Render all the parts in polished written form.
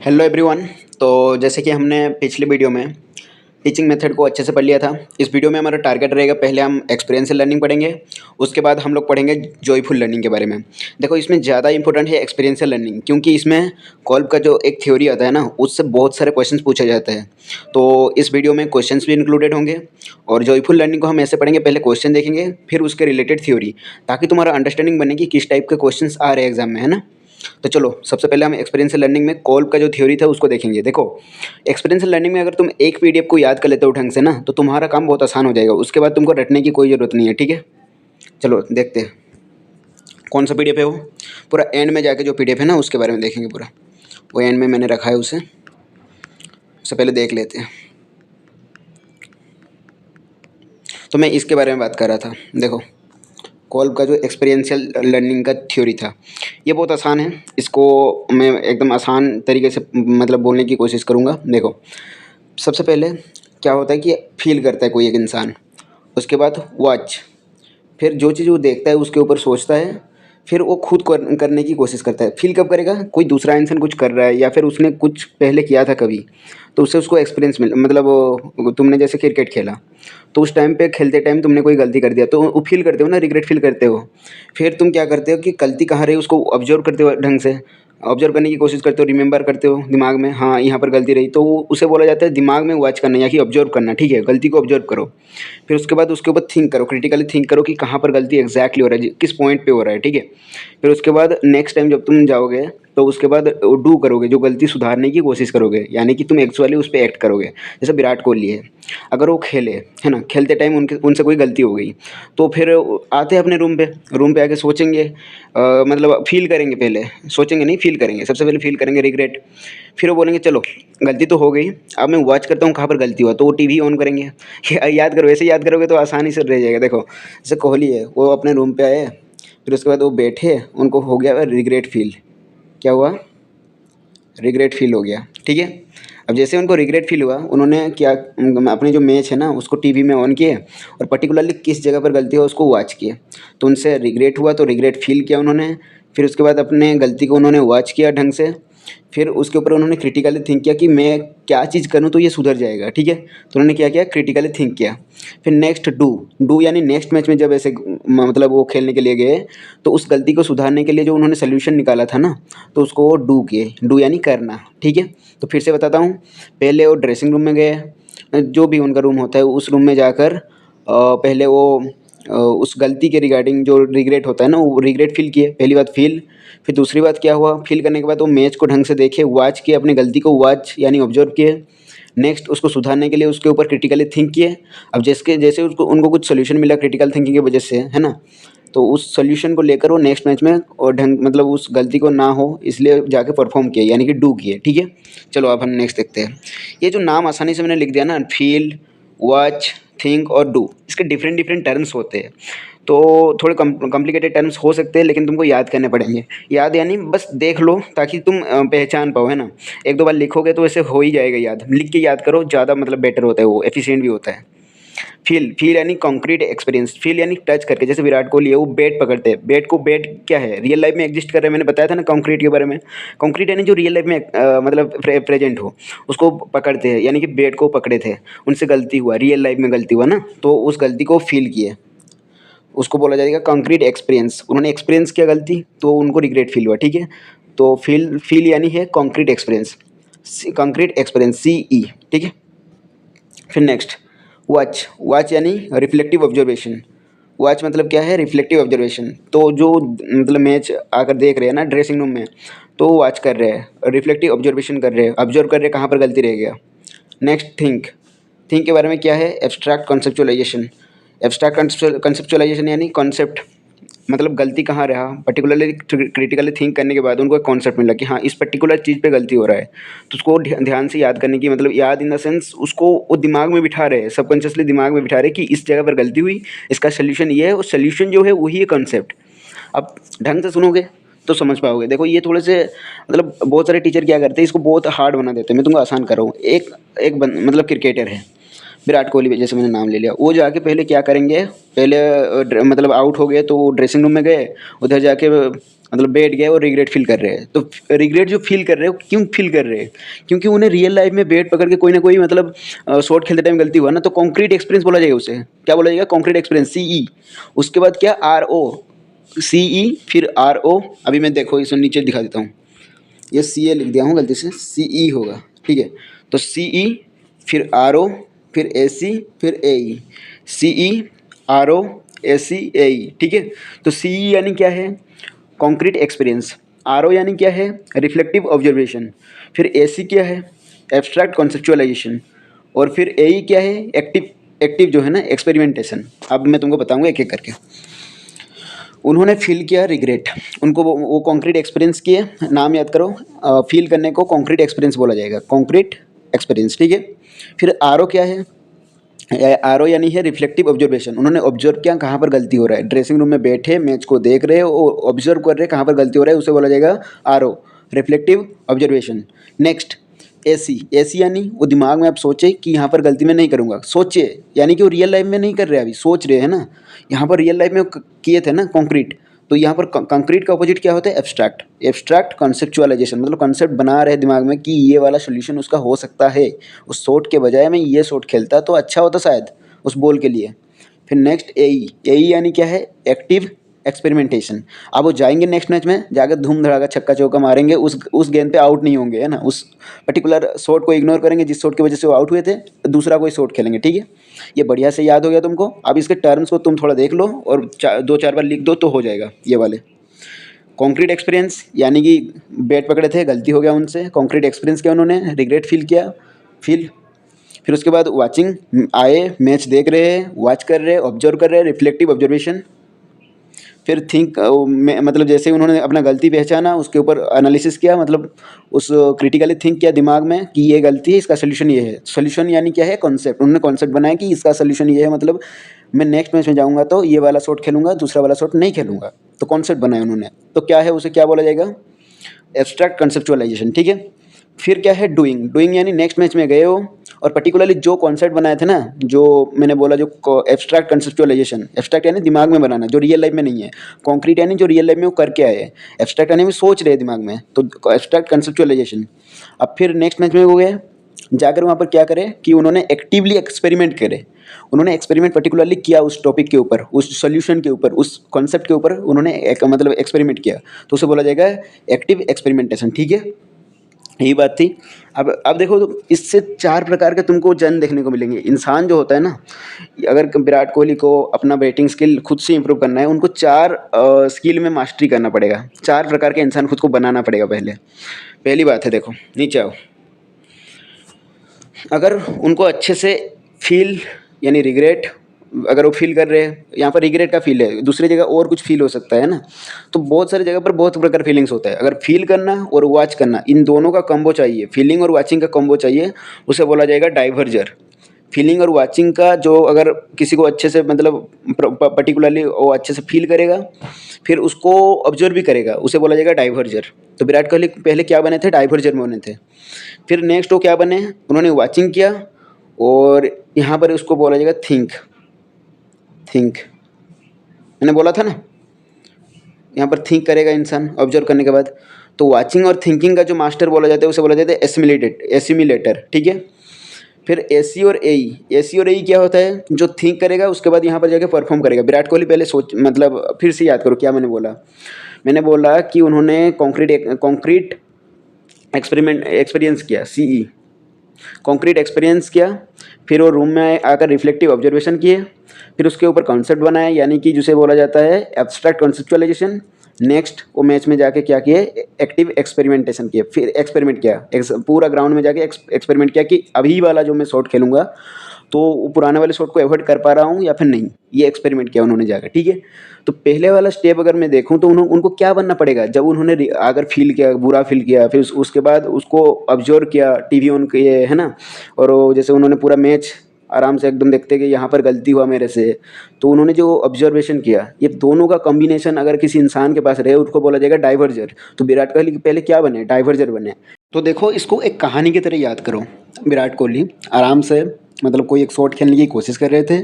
Hello everyone. तो जैसे कि हमने पिछले वीडियो में टीचिंग मेथड को अच्छे से पढ़ लिया था। इस वीडियो में हमारा टारगेट रहेगा, पहले हम एक्सपीरियंशियल लर्निंग पढ़ेंगे, उसके बाद हम लोग पढ़ेंगे जॉयफुल लर्निंग के बारे में। देखो, इसमें ज़्यादा इंपॉर्टेंट है एक्सपीरियंशियल लर्निंग, क्योंकि इसमें कॉल्ब का जो एक थ्योरी आता है ना, उससे बहुत सारे क्वेश्चन पूछे जाते हैं। तो इस वीडियो में क्वेश्चन भी इंक्लूडेड होंगे। और जॉयफुल लर्निंग को हम ऐसे पढ़ेंगे, पहले क्वेश्चन देखेंगे, फिर उसके रिलेटेड थ्योरी, ताकि तुम्हारा अंडरस्टैंडिंग बने कि किस टाइप के क्वेश्चन आ रहे हैं एग्जाम में, है ना। तो चलो, सबसे पहले हम एक्सपीरियंशियल लर्निंग में कॉल्ब का जो थ्योरी था उसको देखेंगे। देखो, एक्सपीरियंशियल लर्निंग में अगर तुम एक पीडीएफ को याद कर लेते हो ढंग से ना, तो तुम्हारा काम बहुत आसान हो जाएगा। उसके बाद तुमको रटने की कोई ज़रूरत नहीं है, ठीक है। चलो देखते हैं कौन सा पीडीएफ है वो। पूरा एंड में जाके जो पीडीएफ है ना, उसके बारे में देखेंगे पूरा। वो एंड में मैंने रखा है उसे, उससे पहले देख लेते हैं। तो मैं इसके बारे में बात कर रहा था। देखो, कॉल्ब का जो एक्सपीरियंशियल लर्निंग का थ्योरी था, ये बहुत आसान है। इसको मैं एकदम आसान तरीके से मतलब बोलने की कोशिश करूँगा। देखो, सबसे पहले क्या होता है कि फील करता है कोई एक इंसान, उसके बाद वॉच, फिर जो चीज़ वो देखता है उसके ऊपर सोचता है, फिर वो खुद करने की कोशिश करता है। फील कब करेगा? कोई दूसरा इंसान कुछ कर रहा है या फिर उसने कुछ पहले किया था कभी, तो उससे उसको एक्सपीरियंस मिल, मतलब तुमने जैसे क्रिकेट खेला, तो उस टाइम पे खेलते टाइम तुमने कोई गलती कर दिया, तो वो फील करते हो ना, रिग्रेट फील करते हो। फिर तुम क्या करते हो कि गलती कहाँ रही उसको ऑब्जर्व करते हो, ढंग से ऑब्जर्व करने की कोशिश करते हो, रिमेंबर करते हो दिमाग में, हाँ यहाँ पर गलती रही, तो उसे बोला जाता है दिमाग में वॉच करना या कि ऑब्जर्व करना, ठीक है। गलती को ऑब्जर्व करो, फिर उसके बाद उसके ऊपर थिंक करो, क्रिटिकली थिंक करो कि कहाँ पर गलती एग्जैक्टली हो रहा है, किस पॉइंट पे हो रहा है, ठीक है। फिर उसके बाद नेक्स्ट टाइम जब तुम जाओगे, तो उसके बाद डू करोगे, जो गलती सुधारने की कोशिश करोगे, यानी कि तुम एक्चुअली उस पर एक्ट करोगे। जैसे विराट कोहली है, अगर वो खेले, है ना, खेलते टाइम उनसे कोई गलती हो गई, तो फिर आते हैं अपने रूम पे आके सोचेंगे, मतलब फील करेंगे, पहले सोचेंगे नहीं, फील करेंगे। सबसे पहले फील करेंगे रिग्रेट, फिर वो बोलेंगे चलो गलती तो हो गई, अब मैं वॉच करता हूँ कहाँ पर गलती हुआ, तो वो टीवी ऑन करेंगे। याद करो, ऐसे याद करोगे तो आसानी से रह जाएगा। देखो, जैसे कोहली है, वो अपने रूम पे आए, फिर उसके बाद वो बैठे, उनको हो गया रिग्रेट फील। क्या हुआ? रिग्रेट फील हो गया, ठीक है। अब जैसे उनको रिग्रेट फील हुआ, उन्होंने क्या, अपने जो मैच है ना उसको टीवी में ऑन किए, और पर्टिकुलरली किस जगह पर गलती है उसको वॉच किए, तो उनसे रिग्रेट हुआ, तो रिग्रेट फील किया उन्होंने। फिर उसके बाद अपने गलती को उन्होंने वॉच किया ढंग से, फिर उसके ऊपर उन्होंने क्रिटिकली थिंक किया कि मैं क्या चीज़ करूँ तो ये सुधर जाएगा, ठीक है। तो उन्होंने क्या किया, क्रिटिकली थिंक किया। फिर नेक्स्ट डू यानी नेक्स्ट मैच में जब ऐसे मतलब वो खेलने के लिए गए, तो उस गलती को सुधारने के लिए जो उन्होंने सोल्यूशन निकाला था ना, तो उसको वो डू किए। डू यानी करना, ठीक है। तो फिर से बताता हूँ, पहले वो ड्रेसिंग रूम में गए, जो भी उनका रूम होता है उस रूम में जाकर पहले वो उस गलती के रिगार्डिंग जो रिग्रेट होता है ना, वो रिग्रेट फील किए, पहली बात फील। फिर दूसरी बात क्या हुआ, फील करने के बाद वो मैच को ढंग से देखे, वॉच किए, अपनी गलती को वॉच यानी ऑब्जर्व किए। नेक्स्ट उसको सुधारने के लिए उसके ऊपर क्रिटिकली थिंक किए। अब जैसे जैसे उसको उनको कुछ सोल्यूशन मिला क्रिटिकल थिंकिंग की वजह से, है ना, तो उस सोल्यूशन को लेकर वो नेक्स्ट मैच में और ढंग मतलब उस गलती को ना हो इसलिए जाके परफॉर्म किए, यानी कि डू किए, ठीक है। चलो अब हम नेक्स्ट देखते हैं। ये जो नाम आसानी से मैंने लिख दिया ना, फील, वॉच, थिंक और डू, इसके डिफरेंट डिफरेंट टर्म्स होते हैं। तो थोड़े कॉम्प्लिकेटेड टर्म्स हो सकते हैं, लेकिन तुमको याद करने पड़ेंगे। याद यानी बस देख लो ताकि तुम पहचान पाओ, है ना। एक दो बार लिखोगे तो ऐसे हो ही जाएगा याद, लिख के याद करो, ज़्यादा मतलब बेटर होता है, वो एफिशिएंट भी होता है। फील यानी कॉन्क्रीट एक्सपीरियंस, फील यानी टच करके, जैसे विराट कोहली है वो बैट पकड़ते हैं, बैट क्या है, रियल लाइफ में एग्जिस्ट कर रहे हैं। मैंने बताया था ना कॉन्क्रीट के बारे में। कॉन्क्रीट यानी जो रियल लाइफ में मतलब प्रेजेंट हो, उसको पकड़ते हैं, यानी कि बैट को पकड़े थे, उनसे गलती हुआ, रियल लाइफ में गलती हुआ ना, तो उस गलती को फील किए, उसको बोला जाएगा कॉन्क्रीट एक्सपीरियंस। उन्होंने एक्सपीरियंस किया गलती, तो उनको रिग्रेट फील हुआ, ठीक है। तो फील यानी है concrete experience, concrete experience, CE, ठीक है। फिर नेक्स्ट वॉच यानी रिफ्लेक्टिव ऑब्जर्वेशन। वॉच मतलब क्या है, रिफ्लेक्टिव ऑब्जर्वेशन। तो जो मतलब मैच आकर देख रहे हैं ना ड्रेसिंग रूम में, तो वॉच कर रहे हैं, रिफ्लेक्टिव ऑब्जर्वेशन कर रहे हैं, ऑब्जर्व कर रहे हैं कहाँ पर गलती रह गया। नेक्स्ट थिंक के बारे में क्या है, एब्स्ट्रैक्ट कॉन्सेप्चुअलाइजेशन। एब्स्ट्रैक्ट कंसेप्चुअलाइजेशन यानी कॉन्सेप्ट, मतलब गलती कहाँ रहा, पर्टिकुलरली क्रिटिकली थिंक करने के बाद उनको एक कॉन्सेप्ट मिला कि हाँ इस पर्टिकुलर चीज़ पे गलती हो रहा है, तो उसको ध्यान से याद करने की, मतलब याद इन द सेंस उसको वो दिमाग में बिठा रहे हैं, सबकॉन्शियसली दिमाग में बिठा रहे हैं कि इस जगह पर गलती हुई, इसका सोल्यूशन ये है, और सोल्यूशन जो है वही है कॉन्सेप्ट। अब ढंग से सुनोगे तो समझ पाओगे। देखो, ये थोड़े से मतलब बहुत सारे टीचर क्या करते हैं, इसको बहुत हार्ड बना देते हैं। मैं तुमको आसान कर रहा हूँ। एक मतलब क्रिकेटर है, विराट कोहली जैसे मैंने नाम ले लिया, वो जाके पहले क्या करेंगे, पहले मतलब आउट हो गए तो वो ड्रेसिंग रूम में गए, उधर जाके मतलब बैठ गए और रिग्रेट फील कर रहे हैं। तो रिग्रेट जो फील कर रहे हैं, क्यों फील कर रहे हैं? क्योंकि उन्हें रियल लाइफ में बैट पकड़ के कोई ना कोई मतलब शॉट खेलते टाइम गलती हुआ ना, तो कॉन्क्रीट एक्सपीरियंस बोला जाएगा उसे। क्या बोला जाएगा? Concrete experience, CE। उसके बाद क्या? RO, CE फिर RO। अभी मैं देखो इसे नीचे दिखा देता हूँ, ये CA लिख दिया हूँ गलती से, CE होगा, ठीक है। तो CE फिर RO फिर AC फिर AE, CE RO AC AE, ठीक है। तो CE यानी क्या है? Concrete experience. RO यानी क्या है? Reflective observation. फिर AC क्या है? Abstract conceptualisation. और फिर AE क्या है? एक्टिव, एक्टिव जो है ना, एक्सपेरिमेंटेशन। अब मैं तुमको बताऊंगा एक एक करके। उन्होंने फील किया रिग्रेट, उनको वो कॉन्क्रीट एक्सपीरियंस किए, नाम याद करो। फील करने को कॉन्क्रीट एक्सपीरियंस बोला जाएगा, कॉन्क्रीट एक्सपीरियंस, ठीक है। फिर RO क्या है? RO यानी है रिफ्लेक्टिव ऑब्जर्वेशन। उन्होंने ऑब्जर्व किया कहाँ पर गलती हो रहा है, ड्रेसिंग रूम में बैठे मैच को देख रहे हो, ऑब्जर्व कर रहे हैं कहाँ पर गलती हो रहा है, उसे बोला जाएगा RO, reflective observation. Next AC यानी वो दिमाग में आप सोचे कि यहाँ पर गलती मैं नहीं करूँगा, सोचे यानी कि वो रियल लाइफ में नहीं कर रहे, अभी सोच रहे हैं ना। यहाँ पर रियल लाइफ में किए थे ना कॉन्क्रीट, तो यहाँ पर कंक्रीट का अपोजिट क्या होता है? एब्स्ट्रैक्ट, एब्स्ट्रैक्ट कॉन्सेप्चुअलाइजेशन, मतलब कॉन्सेप्ट बना रहे दिमाग में कि ये वाला सोल्यूशन उसका हो सकता है, उस शॉट के बजाय मैं ये शॉट खेलता तो अच्छा होता शायद उस बॉल के लिए। फिर नेक्स्ट AE यानी क्या है? Active experimentation. अब वो जाएंगे नेक्स्ट मैच में, जाकर धूम धड़ाका छक्का चौका मारेंगे, उस गेंद पे आउट नहीं होंगे, है ना, उस पर्टिकुलर शॉट को इग्नोर करेंगे जिस शॉट की वजह से वो आउट हुए थे, दूसरा कोई शॉट खेलेंगे, ठीक है। ये बढ़िया से याद हो गया तुमको। अब इसके टर्म्स को तुम थोड़ा देख लो और 2-4 बार लिख दो तो हो जाएगा ये वाले। कॉन्क्रीट एक्सपीरियंस यानी कि बैट पकड़े थे, गलती हो गया उनसे, कॉन्क्रीट एक्सपीरियंस किया उन्होंने, रिग्रेट फील किया, फील। फिर उसके बाद वाचिंग, आए मैच देख रहे हैं, वॉच कर रहे हैं, ऑब्जर्व कर रहे हैं, रिफ्लेक्टिव ऑब्जर्वेशन। फिर थिंक, मतलब जैसे उन्होंने अपना गलती पहचाना, उसके ऊपर एनालिसिस किया, मतलब उस क्रिटिकली थिंक किया दिमाग में कि ये गलती है, इसका सोल्यूशन ये है। सोल्यूशन यानी क्या है? कॉन्सेप्ट। उन्होंने कॉन्सेप्ट बनाया कि इसका सोल्यूशन ये है, मतलब मैं नेक्स्ट मैच में जाऊँगा तो ये वाला शॉट खेलूँगा, दूसरा वाला शॉट नहीं खेलूँगा। तो कॉन्सेप्ट बनाया उन्होंने, तो क्या है, उसे क्या बोला जाएगा? एब्स्ट्रैक्ट कंसेप्चुअलाइजेशन, ठीक है। फिर क्या है? डूइंग यानी नेक्स्ट मैच में गए हो और पर्टिकुलरली जो कॉन्सेप्ट बनाए थे ना, जो मैंने बोला, जो एब्स्ट्रैक्ट कंसेप्चुअलाइजेशन, एब्स्ट्रैक्ट यानी दिमाग में बनाना, जो रियल लाइफ में नहीं है। कॉन्क्रीट यानी जो रियल लाइफ में वो करके आए हैं। एब्स्ट्रैक्ट यानी वो सोच रहे हैं दिमाग में, तो एब्स्ट्रैक्ट कंसेप्चुअलाइजेशन। अब फिर नेक्स्ट मैच में हो गए, जाकर वहाँ पर क्या करें कि उन्होंने एक्टिवली एक्सपेरिमेंट करे। उन्होंने एक्सपेरिमेंट पर्टिकुलरली किया उस टॉपिक के ऊपर, उस सोल्यूशन के ऊपर, उस कॉन्सेप्ट के ऊपर उन्होंने एक मतलब एक्सपेरिमेंट किया, तो उसे बोला जाएगा एक्टिव एक्सपेरिमेंटेशन, ठीक है। यही बात थी। अब देखो, तो इससे 4 प्रकार के तुमको जन देखने को मिलेंगे। इंसान जो होता है ना, अगर विराट कोहली को अपना बैटिंग स्किल खुद से इंप्रूव करना है, उनको 4 स्किल में मास्टरी करना पड़ेगा। 4 प्रकार के इंसान खुद को बनाना पड़ेगा पहले। पहली बात है, देखो नीचे आओ। अगर उनको अच्छे से फील यानी रिग्रेट, अगर वो फील कर रहे हैं, यहाँ पर रिग्रेट का फील है, दूसरी जगह और कुछ फील हो सकता है ना, तो बहुत सारी जगह पर बहुत प्रकार फीलिंग्स होता है। अगर फील करना और वॉच करना, इन दोनों का कॉम्बो चाहिए, फीलिंग और वॉचिंग का कॉम्बो चाहिए, उसे बोला जाएगा डाइवर्जर। फीलिंग और वॉचिंग का जो अगर किसी को अच्छे से मतलब पर्टिकुलरली वो अच्छे से फील करेगा, फिर उसको ऑब्जर्व भी करेगा, उसे बोला जाएगा डाइवर्जर। तो विराट कोहली पहले क्या बने थे? डाइवर्जर में बने थे। फिर नेक्स्ट वो क्या बने? उन्होंने वॉचिंग किया और यहाँ पर उसको बोला जाएगा थिंक। मैंने बोला था ना, यहाँ पर थिंक करेगा इंसान ऑब्जर्व करने के बाद। तो वॉचिंग और थिंकिंग का जो मास्टर बोला जाता है उसे बोला जाता है एसिमिलेटर, ठीक है। फिर AC और AE क्या होता है? जो थिंक करेगा उसके बाद यहाँ पर जाके परफॉर्म करेगा। विराट कोहली पहले सोच, मतलब फिर से याद करो क्या मैंने बोला। मैंने बोला कि उन्होंने कॉन्क्रीट एक्सपीरियंस किया, CE, कॉन्क्रीट एक्सपीरियंस किया। फिर वो रूम में आकर रिफ्लेक्टिव ऑब्जर्वेशन किए, फिर उसके ऊपर कॉन्सेप्ट बनाया, यानी कि जिसे बोला जाता है एब्स्ट्रैक्ट कॉन्सेप्चुअलाइजेशन। नेक्स्ट वो मैच में जाके क्या किए? एक्टिव एक्सपेरिमेंटेशन किए, फिर एक्सपेरिमेंट किया, पूरा ग्राउंड में जाके एक्सपेरिमेंट किया कि अभी वाला जो मैं शॉट खेलूँगा तो वो पुराने वाले शॉट को अवॉइड कर पा रहा हूँ या फिर नहीं। ये एक्सपेरिमेंट किया उन्होंने जाकर, ठीक है। तो पहले वाला स्टेप अगर मैं देखूँ तो उनको क्या बनना पड़ेगा? जब उन्होंने अगर फील किया, बुरा फील किया, फिर उसके बाद उसको ऑब्जर्व किया, टीवी ऑन किए, है ना, और वो जैसे उन्होंने पूरा मैच आराम से एकदम देखते कि यहाँ पर गलती हुआ मेरे से, तो उन्होंने जो ऑब्जर्वेशन किया, ये दोनों का कॉम्बिनेशन अगर किसी इंसान के पास रहे, उसको बोला जाएगा डाइवर्जर। तो विराट कोहली पहले क्या बने? डाइवर्जर बने। तो देखो इसको एक कहानी की तरह याद करो। विराट कोहली आराम से मतलब कोई एक शॉट खेलने की कोशिश कर रहे थे,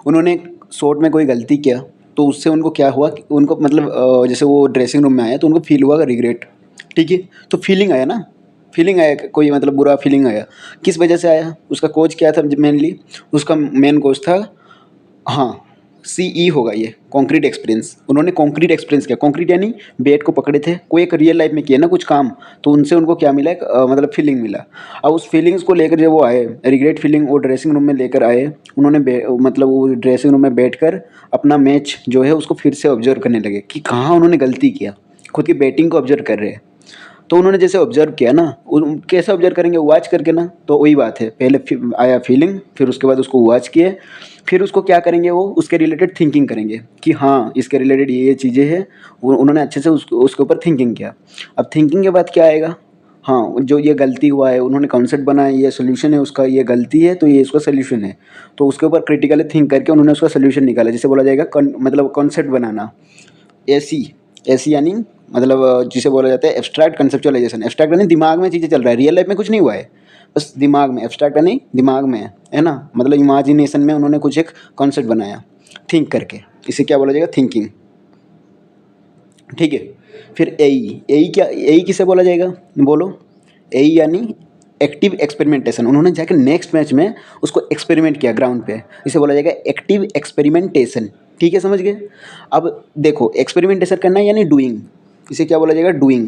उन्होंने शॉट में कोई गलती किया, तो उससे उनको क्या हुआ कि उनको मतलब जैसे वो ड्रेसिंग रूम में आया तो उनको फील हुआ रिग्रेट, ठीक है। तो फीलिंग आया ना, फीलिंग आया, कोई मतलब बुरा फीलिंग आया। किस वजह से आया? उसका कोच क्या था मेनली? उसका मेन कोच था, हाँ, सीई होगा ये, कॉन्क्रीट एक्सपीरियंस। उन्होंने कॉन्क्रीट एक्सपीरियंस किया, कॉन्क्रीट यानी बैट को पकड़े थे, कोई एक रियल लाइफ में किया ना कुछ काम, तो उनसे उनको क्या मिला? एक मतलब फीलिंग मिला। अब उस फीलिंग्स को लेकर जब वो आए, रिग्रेट फीलिंग वो ड्रेसिंग रूम में लेकर आए, उन्होंने मतलब वो ड्रेसिंग रूम में बैठकर अपना मैच जो है उसको फिर से ऑब्जर्व करने लगे कि कहाँ उन्होंने गलती किया, खुद की बैटिंग को ऑब्जर्व कर रहे हैं। तो उन्होंने जैसे ऑब्जर्व किया ना, कैसे ऑब्जर्व करेंगे? वॉच करके ना। तो वही बात है, पहले आया फीलिंग, फिर उसके बाद उसको वॉच किए, फिर उसको क्या करेंगे? वो उसके रिलेटेड थिंकिंग करेंगे कि हाँ इसके रिलेटेड ये चीज़ें हैं। उन्होंने अच्छे से उसके ऊपर थिंकिंग किया। अब थिंकिंग के बाद क्या आएगा? हाँ, जो ये गलती हुआ है, उन्होंने कॉन्सेप्ट बनाया, ये सोल्यूशन है उसका, ये गलती है तो ये इसका सोल्यूशन है। तो उसके ऊपर क्रिटिकली थिंक करके उन्होंने उसका सोल्यूशन निकाला, जिसे बोला जाएगा मतलब कॉन्सेप्ट बनाना। एसी, एसी यानी मतलब जिसे बोला जाता है एब्स्ट्रैक्ट कंसेप्चुअलाइजेशन। एब्स्ट्रैक्ट यानी दिमाग में चीज़ें चल रहा है, रियल लाइफ में कुछ नहीं हुआ है, बस दिमाग में। एब्स्ट्रैक्ट यानी दिमाग में है ना, मतलब इमेजिनेशन में उन्होंने कुछ एक कॉन्सेप्ट बनाया थिंक करके, इसे क्या बोला जाएगा? थिंकिंग, ठीक है। फिर एई, एई क्या, एई किसे बोला जाएगा? बोलो। एई यानी एक्टिव एक्सपेरिमेंटेशन। उन्होंने जाकर नेक्स्ट मैच में उसको एक्सपेरिमेंट किया ग्राउंड पे, इसे बोला जाएगा एक्टिव एक्सपेरिमेंटेशन, ठीक है, समझ गए? अब देखो एक्सपेरिमेंटेशन करना यानी डूइंग, इसे क्या बोला जाएगा? डूइंग।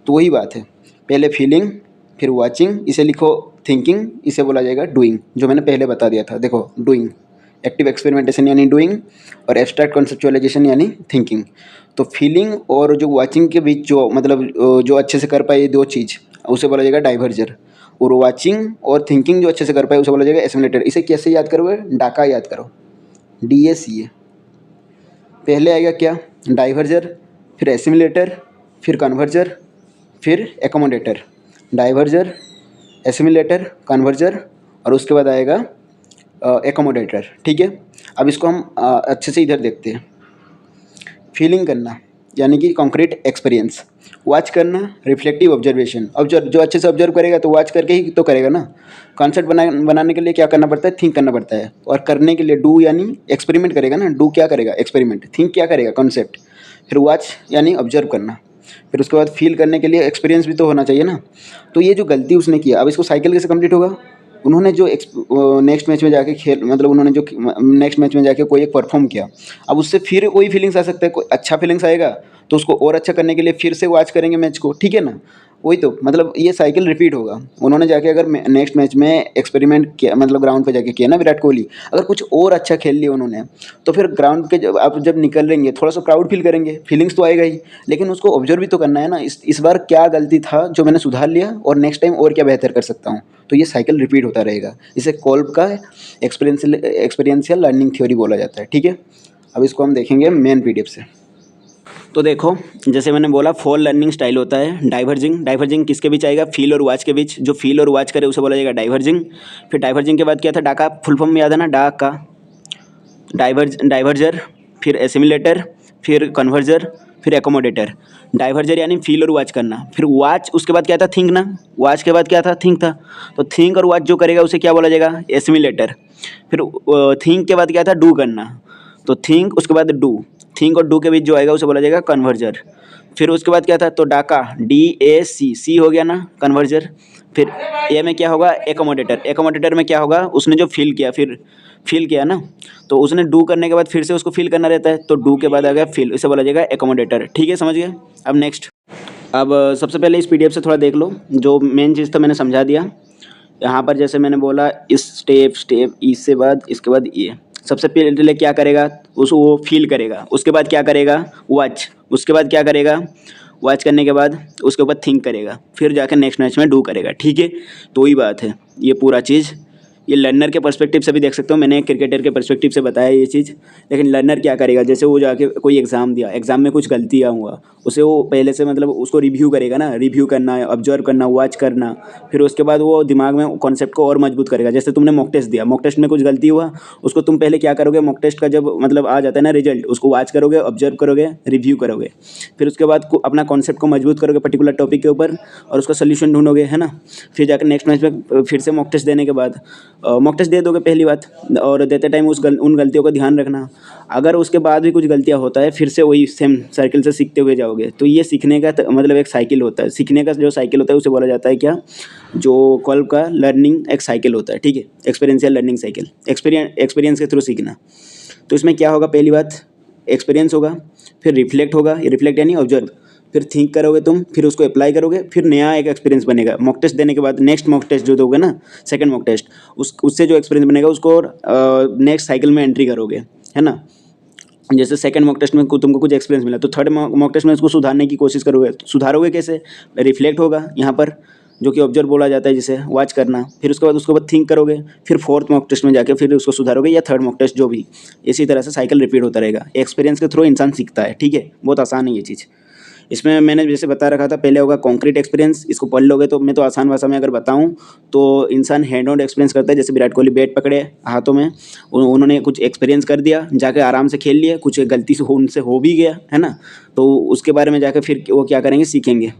तो वही बात है, पहले फीलिंग, फिर वाचिंग, इसे लिखो थिंकिंग, इसे बोला जाएगा डूइंग, जो मैंने पहले बता दिया था। देखो डूइंग, एक्टिव एक्सपेरिमेंटेशन यानी डूइंग, और एब्स्ट्रैक्ट कॉन्सेप्चुअलाइजेशन यानी थिंकिंग। तो फीलिंग और जो वाचिंग के बीच जो मतलब जो अच्छे से कर पाए ये दो चीज़, उसे बोला जाएगा डाइवर्जर। और वाचिंग और थिंकिंग जो अच्छे से कर पाए उसे बोला जाएगा एसिमुलेटर। इसे कैसे याद करोगे? डाका याद करो, DACA। पहले आएगा क्या? डाइवर्जर, फिर एसिमुलेटर, फिर कन्वर्जर, फिर एकोमोडेटर। डाइवर्जर, एसिमुलेटर, कन्वर्जर, और उसके बाद आएगा एकोमोडेटर, ठीक है। अब इसको हम अच्छे से इधर देखते हैं। फीलिंग करना यानी कि कॉन्क्रीट एक्सपीरियंस, वॉच करना रिफ्लेक्टिव ऑब्जर्वेशन। ऑब्जर्व, जो अच्छे से ऑब्जर्व करेगा तो वॉच करके ही तो करेगा ना। कॉन्सेप्ट बनाने के लिए क्या करना पड़ता है? थिंक करना पड़ता है। और करने के लिए डू यानी एक्सपेरिमेंट करेगा ना, डू क्या करेगा? एक्सपेरिमेंट। थिंक क्या करेगा? कॉन्सेप्ट। फिर वॉच यानी ऑब्जर्व करना। फिर उसके बाद फील करने के लिए एक्सपीरियंस भी तो होना चाहिए ना। तो ये जो गलती उसने किया, अब इसको साइकिल कैसे कंप्लीट होगा? उन्होंने जो नेक्स्ट मैच में जाके खेल मतलब उन्होंने जो नेक्स्ट मैच में जाके कोई एक परफॉर्म किया, अब उससे फिर वही फीलिंग्स आ सकता है, कोई अच्छा फीलिंग्स आएगा तो उसको और अच्छा करने के लिए फिर से वॉच करेंगे मैच को, ठीक है ना। वही तो मतलब ये साइकिल रिपीट होगा। उन्होंने जाके अगर नेक्स्ट मैच में एक्सपेरिमेंट किया, मतलब ग्राउंड पे जाके किया ना विराट कोहली, अगर कुछ और अच्छा खेल लिया उन्होंने, तो फिर ग्राउंड के जब आप जब निकलेंगे थोड़ा सा प्राउड फील करेंगे, फीलिंग्स तो आएगा ही, लेकिन उसको ऑब्जर्व भी तो करना है ना, इस बार क्या गलती था जो मैंने सुधार लिया और नेक्स्ट टाइम और क्या बेहतर कर सकता हूँ। तो ये साइकिल रिपीट होता रहेगा। इसे कोल्ब का एक्सपीरियंशियल लर्निंग थ्योरी बोला जाता है, ठीक है। अब इसको हम देखेंगे मेन PDF से। तो देखो जैसे मैंने बोला 4 लर्निंग स्टाइल होता है। डाइवर्जिंग, डाइवर्जिंग किसके बीच आएगा? फील और वॉच के बीच। जो फील और वॉच करे उसे बोला जाएगा डाइवर्जिंग। फिर डाइवर्जिंग के बाद क्या था? डाका, फुल फॉर्म याद है ना, डाका, डाइवर्जर, फिर एसिमुलेटर, फिर कन्वर्जर, फिर एकोमोडेटर। डाइवर्जर यानी फील और वॉच करना। फिर वॉच, उसके बाद क्या था? थिंक ना। वॉच के बाद क्या था? थिंक था। तो थिंक और वॉच जो करेगा उसे क्या बोला जाएगा? एसिमुलेटर। फिर थिंक के बाद क्या था? डू करना। तो थिंक उसके बाद डू, थिंक और डू के बीच जो आएगा उसे बोला जाएगा कन्वर्जर। फिर उसके बाद क्या था? तो डाका, DAC, सी हो गया ना, कन्वर्जर। फिर ए में क्या होगा? एकोमोडेटर। एकोमोडेटर में क्या होगा? उसने जो फील किया, फिर फील किया ना, तो उसने डू करने के बाद फिर से उसको फील करना रहता है, तो डू के बाद आ गया फील, इसे बोला जाएगा एकोमोडेटर, ठीक है, समझ गए। अब नेक्स्ट, अब सबसे पहले इस PDF से थोड़ा देख लो, जो मेन चीज़ था मैंने समझा दिया। यहाँ पर जैसे मैंने बोला इस स्टेप इससे बाद इसके बाद ये सबसे पहले क्या करेगा? उसको वो फील करेगा, उसके बाद क्या करेगा? वॉच, उसके बाद क्या करेगा? वॉच करने के बाद उसके ऊपर थिंक करेगा, फिर जाकर नेक्स्ट मैच में डू करेगा, ठीक है। तो वही बात है, ये पूरा चीज़ ये लर्नर के पर्सपेक्टिव से भी देख सकते हो, मैंने एक क्रिकेटर के पर्सपेक्टिव से बताया ये चीज़। लेकिन लर्नर क्या करेगा, जैसे वो जाके कोई एग्ज़ाम दिया, एग्ज़ाम में कुछ गलतियाँ हुआ, उसे वो पहले से मतलब उसको रिव्यू करेगा ना, रिव्यू करना है, ऑब्जर्व करना, वॉच करना, फिर उसके बाद वो दिमाग में कॉन्सेप्ट को और मजबूत करेगा। जैसे तुमने मॉक टेस्ट दिया, मॉक टेस्ट में कुछ गलती हुआ, उसको तुम पहले क्या करोगे, मॉक टेस्ट का जब मतलब आ जाता है ना रिजल्ट, उसको वॉच करोगे, ऑब्जर्व करोगे, रिव्यू करोगे, फिर उसके बाद अपना कॉन्सेप्ट को मजबूत करोगे पर्टिकुलर टॉपिक के ऊपर और उसका सोल्यूशन ढूंढोगे, है ना। फिर जाकर नेक्स्ट मैच में फिर से मॉक टेस्ट देने के बाद मॉक टेस्ट दे दोगे पहली बात, और देते टाइम उन गलतियों का ध्यान रखना। अगर उसके बाद भी कुछ गलतियाँ होता है, फिर से वही सेम सर्किल से सीखते हुए जाओगे। तो ये सीखने का मतलब एक साइकिल होता है, सीखने का जो साइकिल होता है उसे बोला जाता है क्या, जो कॉल्ब का लर्निंग एक साइकिल होता है, ठीक है, एक्सपीरियंशियल लर्निंग साइकिल, एक्सपीरियंस के थ्रू सीखना। तो इसमें क्या होगा, पहली बात एक्सपीरियंस होगा, फिर रिफ्लेक्ट होगा, ये रिफ्लेक्ट यानी ऑब्जर्व, फिर थिंक करोगे तुम, फिर उसको अप्लाई करोगे, फिर नया एक एक्सपीरियंस बनेगा। मॉक टेस्ट देने के बाद नेक्स्ट मॉक टेस्ट जो दोगे ना, सेकंड मॉक टेस्ट, उससे जो एक्सपीरियंस बनेगा उसको नेक्स्ट साइकिल में एंट्री करोगे, है ना। जैसे सेकंड मॉक टेस्ट में तुमको कुछ एक्सपीरियंस मिला, तो थर्ड मॉक टेस्ट में उसको सुधारने की कोशिश करोगे। तो सुधारोगे कैसे, रिफ्लेक्ट होगा यहाँ पर, जो कि ऑब्जर्व बोला जाता है जिसे, वॉच करना, फिर उसके बाद थिंक करोगे, फिर फोर्थ मॉक टेस्ट में जाके फिर उसको सुधारोगे, या थर्ड मॉक टेस्ट जो भी, इसी तरह से साइकिल रिपीट होता रहेगा। एक्सपीरियंस के थ्रू इंसान सीखता है, ठीक है, बहुत आसान है ये चीज़। इसमें मैंने जैसे बता रखा था, पहले होगा कॉन्क्रीट एक्सपीरियंस, इसको पढ़ लोगे तो, मैं तो आसान भाषा में अगर बताऊं तो इंसान हैंड ऑन एक्सपीरियंस करता है। जैसे विराट कोहली बैट पकड़े हाथों में, उन्होंने कुछ एक्सपीरियंस कर दिया, जाके आराम से खेल लिया, कुछ गलती से उनसे हो भी गया, है ना, तो उसके बारे में जाकर फिर वो क्या करेंगे, सीखेंगे।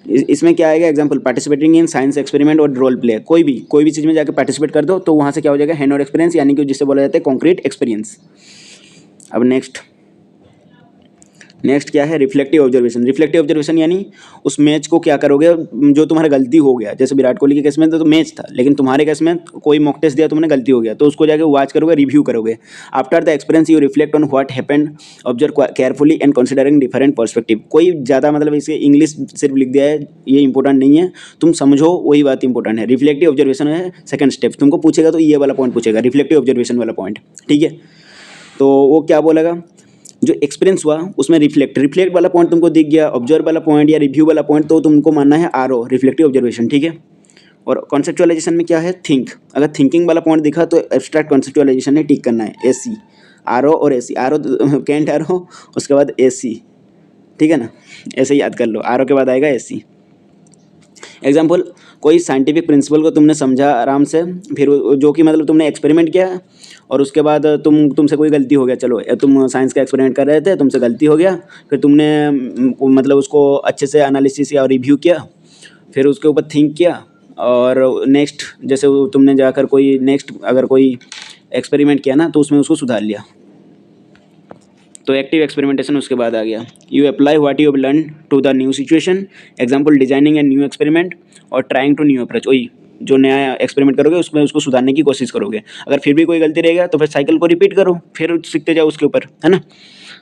इसमें क्या आएगा, example participating in science experiment और रोल प्ले, कोई भी चीज़ में जाकर पार्टिसिपेट कर दो तो वहाँ से क्या हो जाएगा, हैंड ऑन एक्सपीरियंस, यानी कि जिससे बोला जाता है कॉन्क्रीट एक्सपीरियंस। अब नेक्स्ट क्या है, रिफ्लेक्टिव ऑब्जर्वेशन। रिफ्लेक्टिव ऑब्जर्वेशन यानी उस मैच को क्या करोगे, जो तुम्हारा गलती हो गया, जैसे विराट कोहली के केस में तो मैच था, लेकिन तुम्हारे केस में कोई मॉक टेस्ट दिया, तुमने गलती हो गया, तो उसको जाके वॉच करोगे, रिव्यू करोगे। After the experience you reflect on what happened, observe carefully and considering different perspective. कोई ज़्यादा मतलब इसे इंग्लिश सिर्फ लिख दिया है, ये इंपॉर्टेंट नहीं है, तुम समझो वही बात इंपॉर्टेंट है। रिफ्लेक्टिव ऑब्जर्वेशन है सेकंड स्टेप, तुमको पूछेगा तो ये वाला पॉइंट पूछेगा, रिफ्लेक्टिव ऑब्जर्वेशन वाला पॉइंट, ठीक है। तो वो क्या बोलेगा, जो एक्सपीरियंस हुआ उसमें रिफ्लेक्ट वाला पॉइंट तुमको दिख गया, ऑब्जर्व वाला पॉइंट या रिव्यू वाला पॉइंट तो तुमको मानना है आरओ, रिफ्लेक्टिव ऑब्जर्वेशन, ठीक है। और कॉन्सेप्चुअलाइजेशन में क्या है, थिंक, अगर थिंकिंग वाला पॉइंट दिखा तो एब्स्ट्रैक्ट कॉन्सेप्चुअलाइजेशन ने टिक करना है, एसी, आरओ और एसी, आरओ कैंट आरओ, उसके बाद एसी, ठीक है ना, ऐसे याद कर लो, आरओ के बाद आएगा एसी। एग्जाम्पल, कोई साइंटिफिक प्रिंसिपल को तुमने समझा आराम से, फिर जो कि मतलब तुमने एक्सपेरिमेंट किया और उसके बाद तुमसे कोई गलती हो गया, चलो तुम साइंस का एक्सपेरिमेंट कर रहे थे, तुमसे गलती हो गया, फिर तुमने मतलब उसको अच्छे से एनालिसिस या रिव्यू किया, फिर उसके ऊपर थिंक किया, और नेक्स्ट जैसे तुमने जाकर कोई नेक्स्ट अगर कोई एक्सपेरिमेंट किया ना, तो उसमें उसको सुधार लिया, तो एक्टिव एक्सपेरिमेंटेशन उसके बाद आ गया। You apply what you have learn to the new situation, example designing a new experiment और ट्राइंग टू न्यू अप्रोच। वही जो नया एक्सपेरिमेंट करोगे उसमें उसको सुधारने की कोशिश करोगे, अगर फिर भी कोई गलती रहेगा तो फिर साइकिल को रिपीट करो, फिर सीखते जाओ उसके ऊपर, है ना।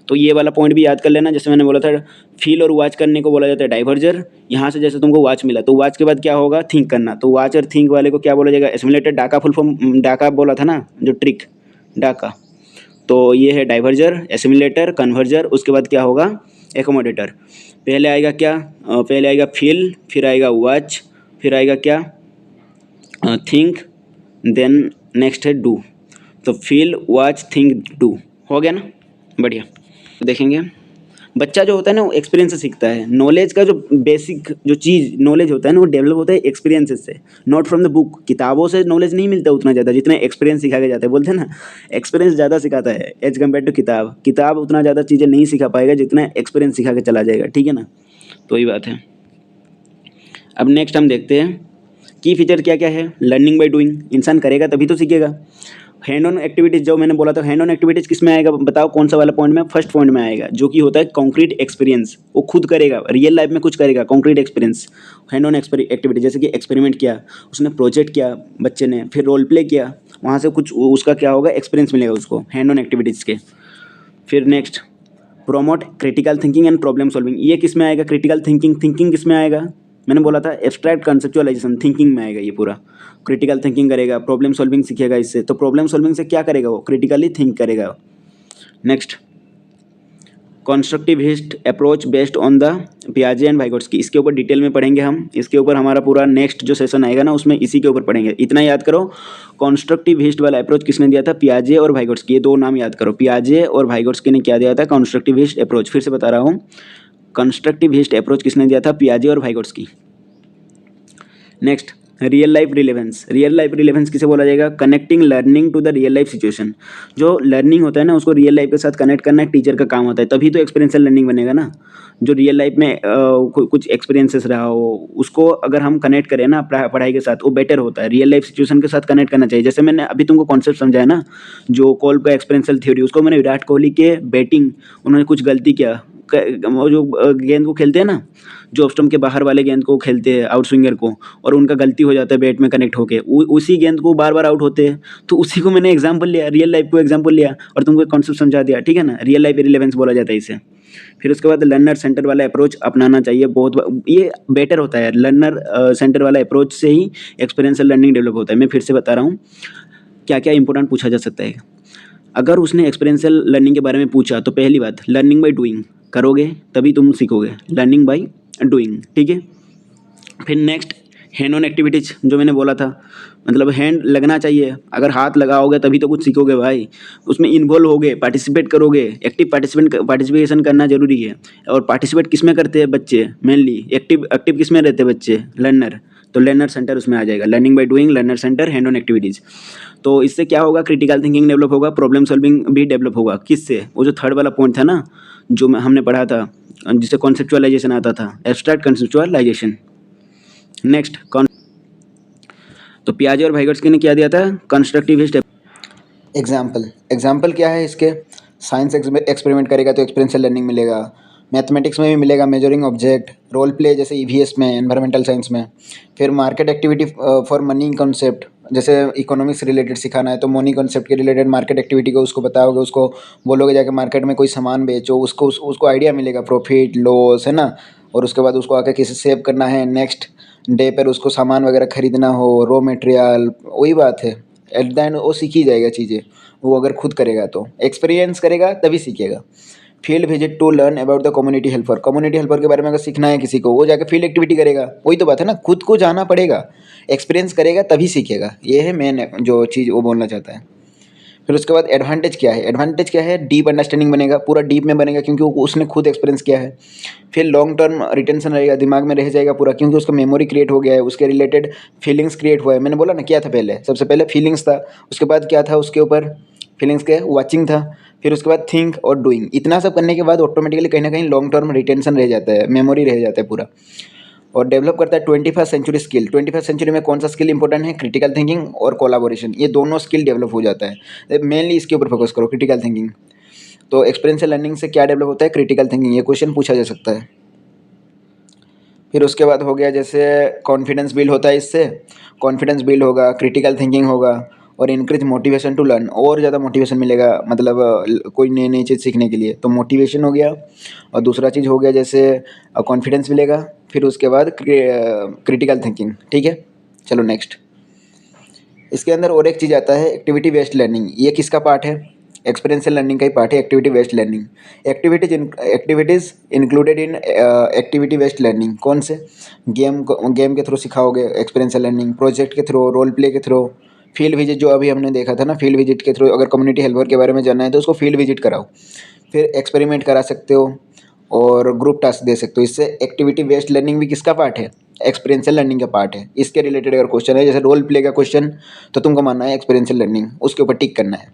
तो ये वाला पॉइंट भी याद कर लेना, जैसे मैंने बोला था फील और वॉच करने को बोला जाता है डाइवर्जर। यहाँ से जैसे तुमको वॉच मिला तो वॉच के बाद क्या होगा, थिंक करना, तो वॉच और थिंक वाले को क्या बोला जाएगा, एसिमुलेटेड डाका, फुल फॉर्म डाका बोला था ना, जो ट्रिक डाका, तो ये है डाइवर्जर, एसिमुलेटर, कन्वर्जर, उसके बाद क्या होगा, एकोमोडेटर। पहले आएगा क्या, पहले आएगा फील, फिर आएगा वॉच, फिर आएगा क्या, थिंक, देन नेक्स्ट है डू। तो फील, वॉच, थिंक, डू, हो गया ना, बढ़िया। देखेंगे बच्चा जो होता है ना वो एक्सपीरियंस से सीखता है, नॉलेज का जो बेसिक जो चीज़ नॉलेज होता है ना वो डेवलप होता है एक्सपीरियंसेस से, नॉट फ्रॉम द बुक। किताबों से नॉलेज नहीं मिलता उतना ज़्यादा जितना एक्सपीरियंस सिखा के जाता है, बोलते हैं ना एक्सपीरियंस ज़्यादा सिखाता है एज कम्पेयर टू किताब उतना ज़्यादा चीज़ें नहीं सिखा पाएगा जितना एक्सपीरियंस सिखा के चला जाएगा, ठीक है ना, तो वही बात है। अब नेक्स्ट हम देखते हैं की फीचर क्या क्या है। लर्निंग बाय डूइंग, इंसान करेगा तभी तो सीखेगा। हैंड ऑन एक्टिविटीज़, जो मैंने बोला था हैंड ऑन एक्टिविटीज़ किस में आएगा बताओ, कौन सा वाला पॉइंट में, फर्स्ट पॉइंट में आएगा, जो कि होता है कॉन्क्रीट एक्सपीरियंस, वो खुद करेगा, रियल लाइफ में कुछ करेगा, concrete experience. Hand on activity जैसे कि एक्सपेरिमेंट किया, उसने प्रोजेक्ट किया बच्चे ने, फिर रोल प्ले किया, वहाँ से कुछ उसका क्या होगा, एक्सपीरियंस मिलेगा उसको हैंड ऑन एक्टिविटीज़ के। फिर next promote critical thinking and problem solving, ये किस में आएगा, क्रिटिकल थिंकिंग किस में आएगा, मैंने बोला था एब्स्ट्रैक्ट कंसेप्चुअलाइजेशन, थिंकिंग में आएगा ये पूरा। क्रिटिकल थिंकिंग करेगा, प्रॉब्लम सॉल्विंग सीखेगा इससे, तो प्रॉब्लम सॉल्विंग से क्या करेगा वो, क्रिटिकली थिंक करेगा। Next constructivist approach based on the पियाजे एंड वाइगोट्स्की, इसके ऊपर डिटेल में पढ़ेंगे हम। इसके ऊपर हमारा पूरा नेक्स्ट जो सेशन आएगा ना उसमें इसी के ऊपर पढ़ेंगे। इतना याद करो, कॉन्स्ट्रक्टिविस्ट वाला अप्रोच किसने दिया था? पियाजे और वाइगोट्स्की, ये दो नाम याद करो। पियाजे और वाइगोट्स्की ने क्या दिया था? कॉन्स्ट्रक्टिविस्ट अप्रोच। फिर से बता रहा हूँ, कंस्ट्रक्टिविस्ट अप्रोच किसने दिया था? पियाजे और Vygotsky. Next, real life relevance. Real life relevance किसे बोला जाएगा? Connecting learning to the real life situation. जो लर्निंग होता है ना उसको रियल लाइफ के साथ कनेक्ट करना एक टीचर का काम होता है, तभी तो एक्सपीरियंशियल लर्निंग बनेगा ना। जो रियल लाइफ में कुछ एक्सपीरियंसेस रहा हो उसको अगर हम कनेक्ट करें ना पढ़ाई के साथ, वो बेटर होता है। रियल लाइफ सिचुएशन के साथ कनेक्ट करना चाहिए। जैसे मैंने अभी तुमको कॉन्सेप्ट समझाया ना, जो कोल्ब का एक्सपीरियंशियल थ्योरी, उसको मैंने विराट कोहली के बैटिंग, उन्होंने कुछ गलती किया, वो जो गेंद को खेलते हैं ना, जो ऑफ स्टंप के बाहर वाले गेंद को खेलते हैं आउट स्विंगर को, और उनका गलती हो जाता है बैट में कनेक्ट होके, उसी गेंद को बार बार आउट होते हैं। तो उसी को मैंने एग्जांपल लिया, रियल लाइफ को एग्जांपल लिया और तुमको कॉन्सेप्ट समझा दिया, ठीक है ना। रियल लाइफ रिलेवेंस बोला जाता है इसे। फिर उसके बाद लर्नर सेंटर वाला अप्रोच अपनाना चाहिए, ये बेटर होता है। लर्नर सेंटर वाला अप्रोच से ही एक्सपीरियंशियल लर्निंग डेवलप होता है। मैं फिर से बता रहा हूँ क्या क्या इंपॉर्टेंट पूछा जा सकता है। अगर उसने एक्सपीरियंशियल लर्निंग के बारे में पूछा तो पहली बात, लर्निंग बाय डूइंग करोगे तभी तुम सीखोगे, लर्निंग बाय डूइंग, ठीक है। फिर नेक्स्ट, हैंड ऑन एक्टिविटीज, जो मैंने बोला था, मतलब हैंड लगना चाहिए। अगर हाथ लगाओगे तभी तो कुछ सीखोगे भाई, उसमें इन्वॉल्व होगे, पार्टिसिपेट करोगे। एक्टिव पार्टिसिपेशन करना जरूरी है। और पार्टिसिपेट किस में करते हैं बच्चे? मेनली एक्टिव किस में रहते हैं बच्चे? लर्नर। तो लर्नर सेंटर उसमें आ जाएगा, learning by doing, learner centre, hand on activities. तो इससे क्या होगा? क्रिटिकल थिंकिंग डेवलप होगा, प्रॉब्लम सॉल्विंग भी डेवलप होगा। किससे? वो जो थर्ड वाला पॉइंट था ना, जो हमने पढ़ा था, जिससे कॉन्सेप्चुअलाइजेशन आता था, एब्स्ट्रैक्ट कॉन्सेप्चुअलाइजेशन। नेक्स्ट, तो पियाजे और वाइगोट्स्की ने क्या दिया था? कंस्ट्रक्टिविस्ट। एग्जाम्पल क्या है इसके? साइंस एक्सपेरिमेंट करेगा तो एक्सपीरियंशियल लर्निंग मिलेगा। मैथमेटिक्स में भी मिलेगा, मेजरिंग ऑब्जेक्ट, रोल प्ले जैसे ईवीएस में, एनवायरमेंटल साइंस में। फिर market activity for money concept, जैसे इकोनॉमिक्स रिलेटेड सिखाना है तो मनी कॉन्सेप्ट के रिलेटेड मार्केट एक्टिविटी को उसको बताओगे, उसको बोलोगे जाके मार्केट में कोई सामान बेचो, उसको आइडिया मिलेगा प्रॉफिट लॉस, है ना। और उसके बाद उसको आके किसी सेव करना है, नेक्स्ट डे पर उसको सामान वगैरह खरीदना हो, रॉ मटेरियल, वही बात है। एट द एंड वो सीख ही जाएगा चीज़ें, वो अगर खुद करेगा तो, एक्सपीरियंस करेगा तभी सीखेगा। Field visit to learn about the community helper, community helper के बारे में अगर सीखना है किसी को, वो जाके फील्ड एक्टिविटी करेगा। वही तो बात है ना, खुद को जाना पड़ेगा, एक्सपीरियंस करेगा तभी सीखेगा। ये है मेन जो चीज़ वो बोलना चाहता है। फिर उसके बाद एडवांटेज क्या है? एडवांटेज क्या है? डीप अंडरस्टैंडिंग बनेगा, पूरा डीप में बनेगा क्योंकि उसने खुद एक्सपीरियंस किया है। फिर लॉन्ग टर्म रिटेंशन रहेगा, दिमाग में रह जाएगा पूरा, क्योंकि उसका मेमोरी क्रिएट हो गया है, उसके रिलेटेड फीलिंग्स क्रिएट हुआ है। मैंने बोला ना क्या था पहले, सबसे पहले फीलिंग्स था, उसके बाद क्या था उसके ऊपर? फीलिंग्स के वॉचिंग था, फिर उसके बाद थिंक और डूइंग। इतना सब करने के बाद ऑटोमेटिकली कहीं ना कहीं लॉन्ग टर्म रिटेंशन रह जाता है, मेमोरी रह जाता है पूरा। और डेवलप करता है 21st century skill. 21st century में कौन सा स्किल इंपॉर्टेंट है? क्रिटिकल थिंकिंग और कोलाबोरेशन, ये दोनों स्किल डेवलप हो जाता है। मेनली इसके ऊपर फोकस करो, क्रिटिकल थिंकिंग। तो एक्सपीरियंशियल लर्निंग से क्या डेवलप होता है? Critical thinking. ये क्वेश्चन पूछा जा सकता है। फिर उसके बाद हो गया जैसे कॉन्फिडेंस बिल्ड होता है इससे, कॉन्फिडेंस बिल्ड होगा, क्रिटिकल थिंकिंग होगा, और इंक्रीज मोटिवेशन टू लर्न, और ज़्यादा मोटिवेशन मिलेगा, मतलब कोई नई नई चीज़ सीखने के लिए, तो मोटिवेशन हो गया। और दूसरा चीज़ हो गया जैसे कॉन्फिडेंस मिलेगा। फिर उसके बाद क्रिटिकल थिंकिंग, ठीक है। चलो नेक्स्ट, इसके अंदर और एक चीज़ आता है, एक्टिविटी बेस्ड लर्निंग। ये किसका पार्ट है? एक्सपीरियंशियल लर्निंग का ही पार्ट है, activity based learning. Activities included in activity based learning. कौन से? गेम के थ्रू सिखाओगे एक्सपीरियंशियल लर्निंग, प्रोजेक्ट के थ्रू, रोल प्ले के थ्रू, फील्ड विजिट जो अभी हमने देखा था ना, फील्ड विजिट के थ्रू। अगर कम्युनिटी हेल्पर के बारे में जानना है तो उसको फील्ड विजिट कराओ। फिर एक्सपेरिमेंट करा सकते हो और ग्रुप टास्क दे सकते हो। इससे एक्टिविटी बेस्ड लर्निंग भी किसका पार्ट है? एक्सपीरियंशियल लर्निंग का पार्ट है। इसके रिलेटेड अगर क्वेश्चन है, जैसे रोल प्ले का क्वेश्चन, तो तुमको मानना है एक्सपीरियंशियल लर्निंग, उसके ऊपर टिक करना है।